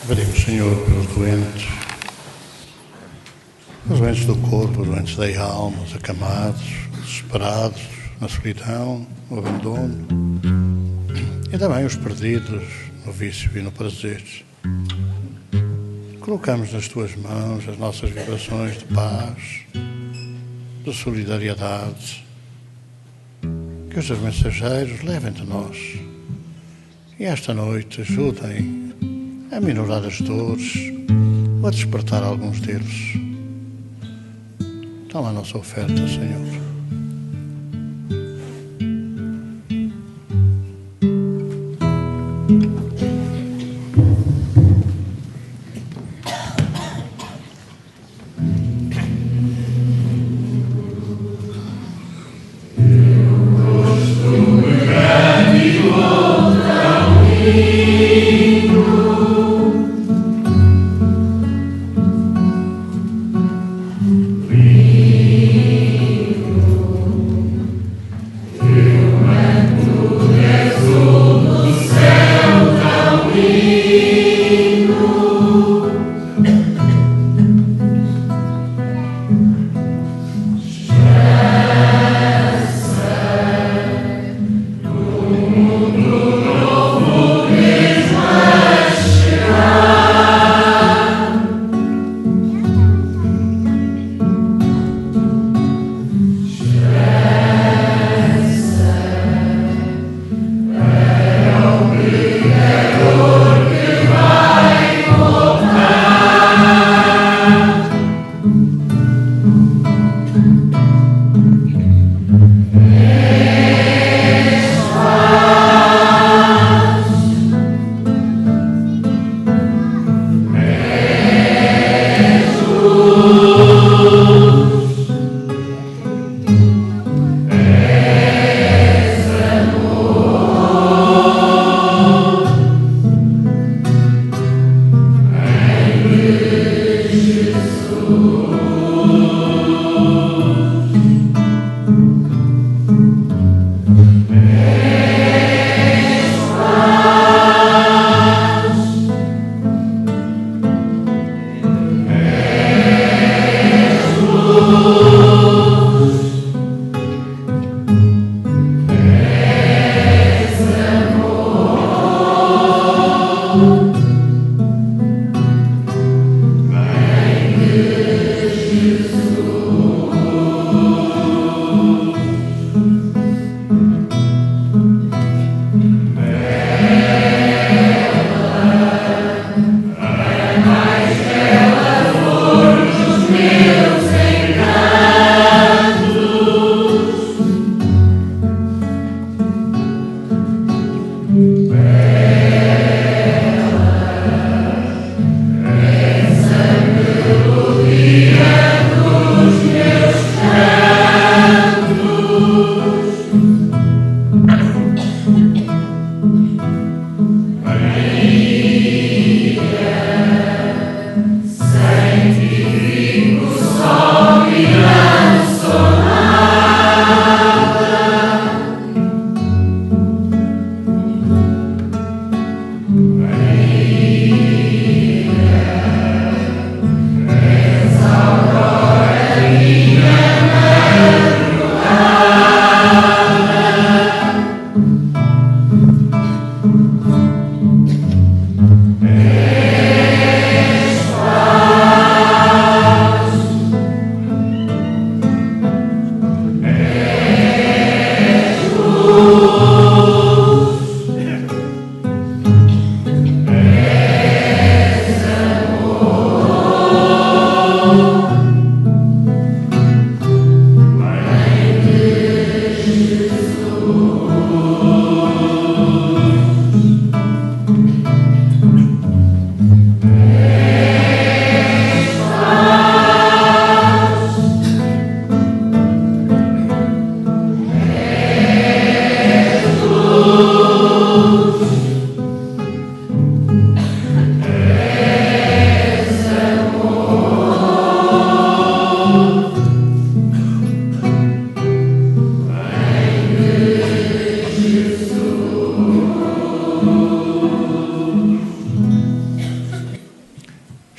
[SPEAKER 1] Pedimos, Senhor, pelos doentes do corpo, os doentes da alma, os acamados, desesperados, na solidão, no abandono, e também os perdidos no vício e no prazer. Colocamos nas tuas mãos as nossas vibrações de paz, de solidariedade, que os teus mensageiros levem de nós e esta noite ajudem a minorar as dores ou a despertar alguns deles. Toma a nossa oferta, Senhor.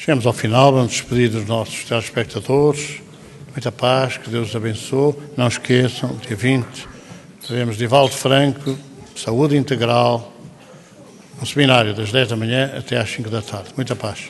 [SPEAKER 1] Chegamos ao final, vamos despedir dos nossos telespectadores. Muita paz, que Deus os abençoe. Não esqueçam, dia 20, teremos Divaldo Franco, Saúde Integral, um seminário das 10 da manhã até às 5 da tarde. Muita paz.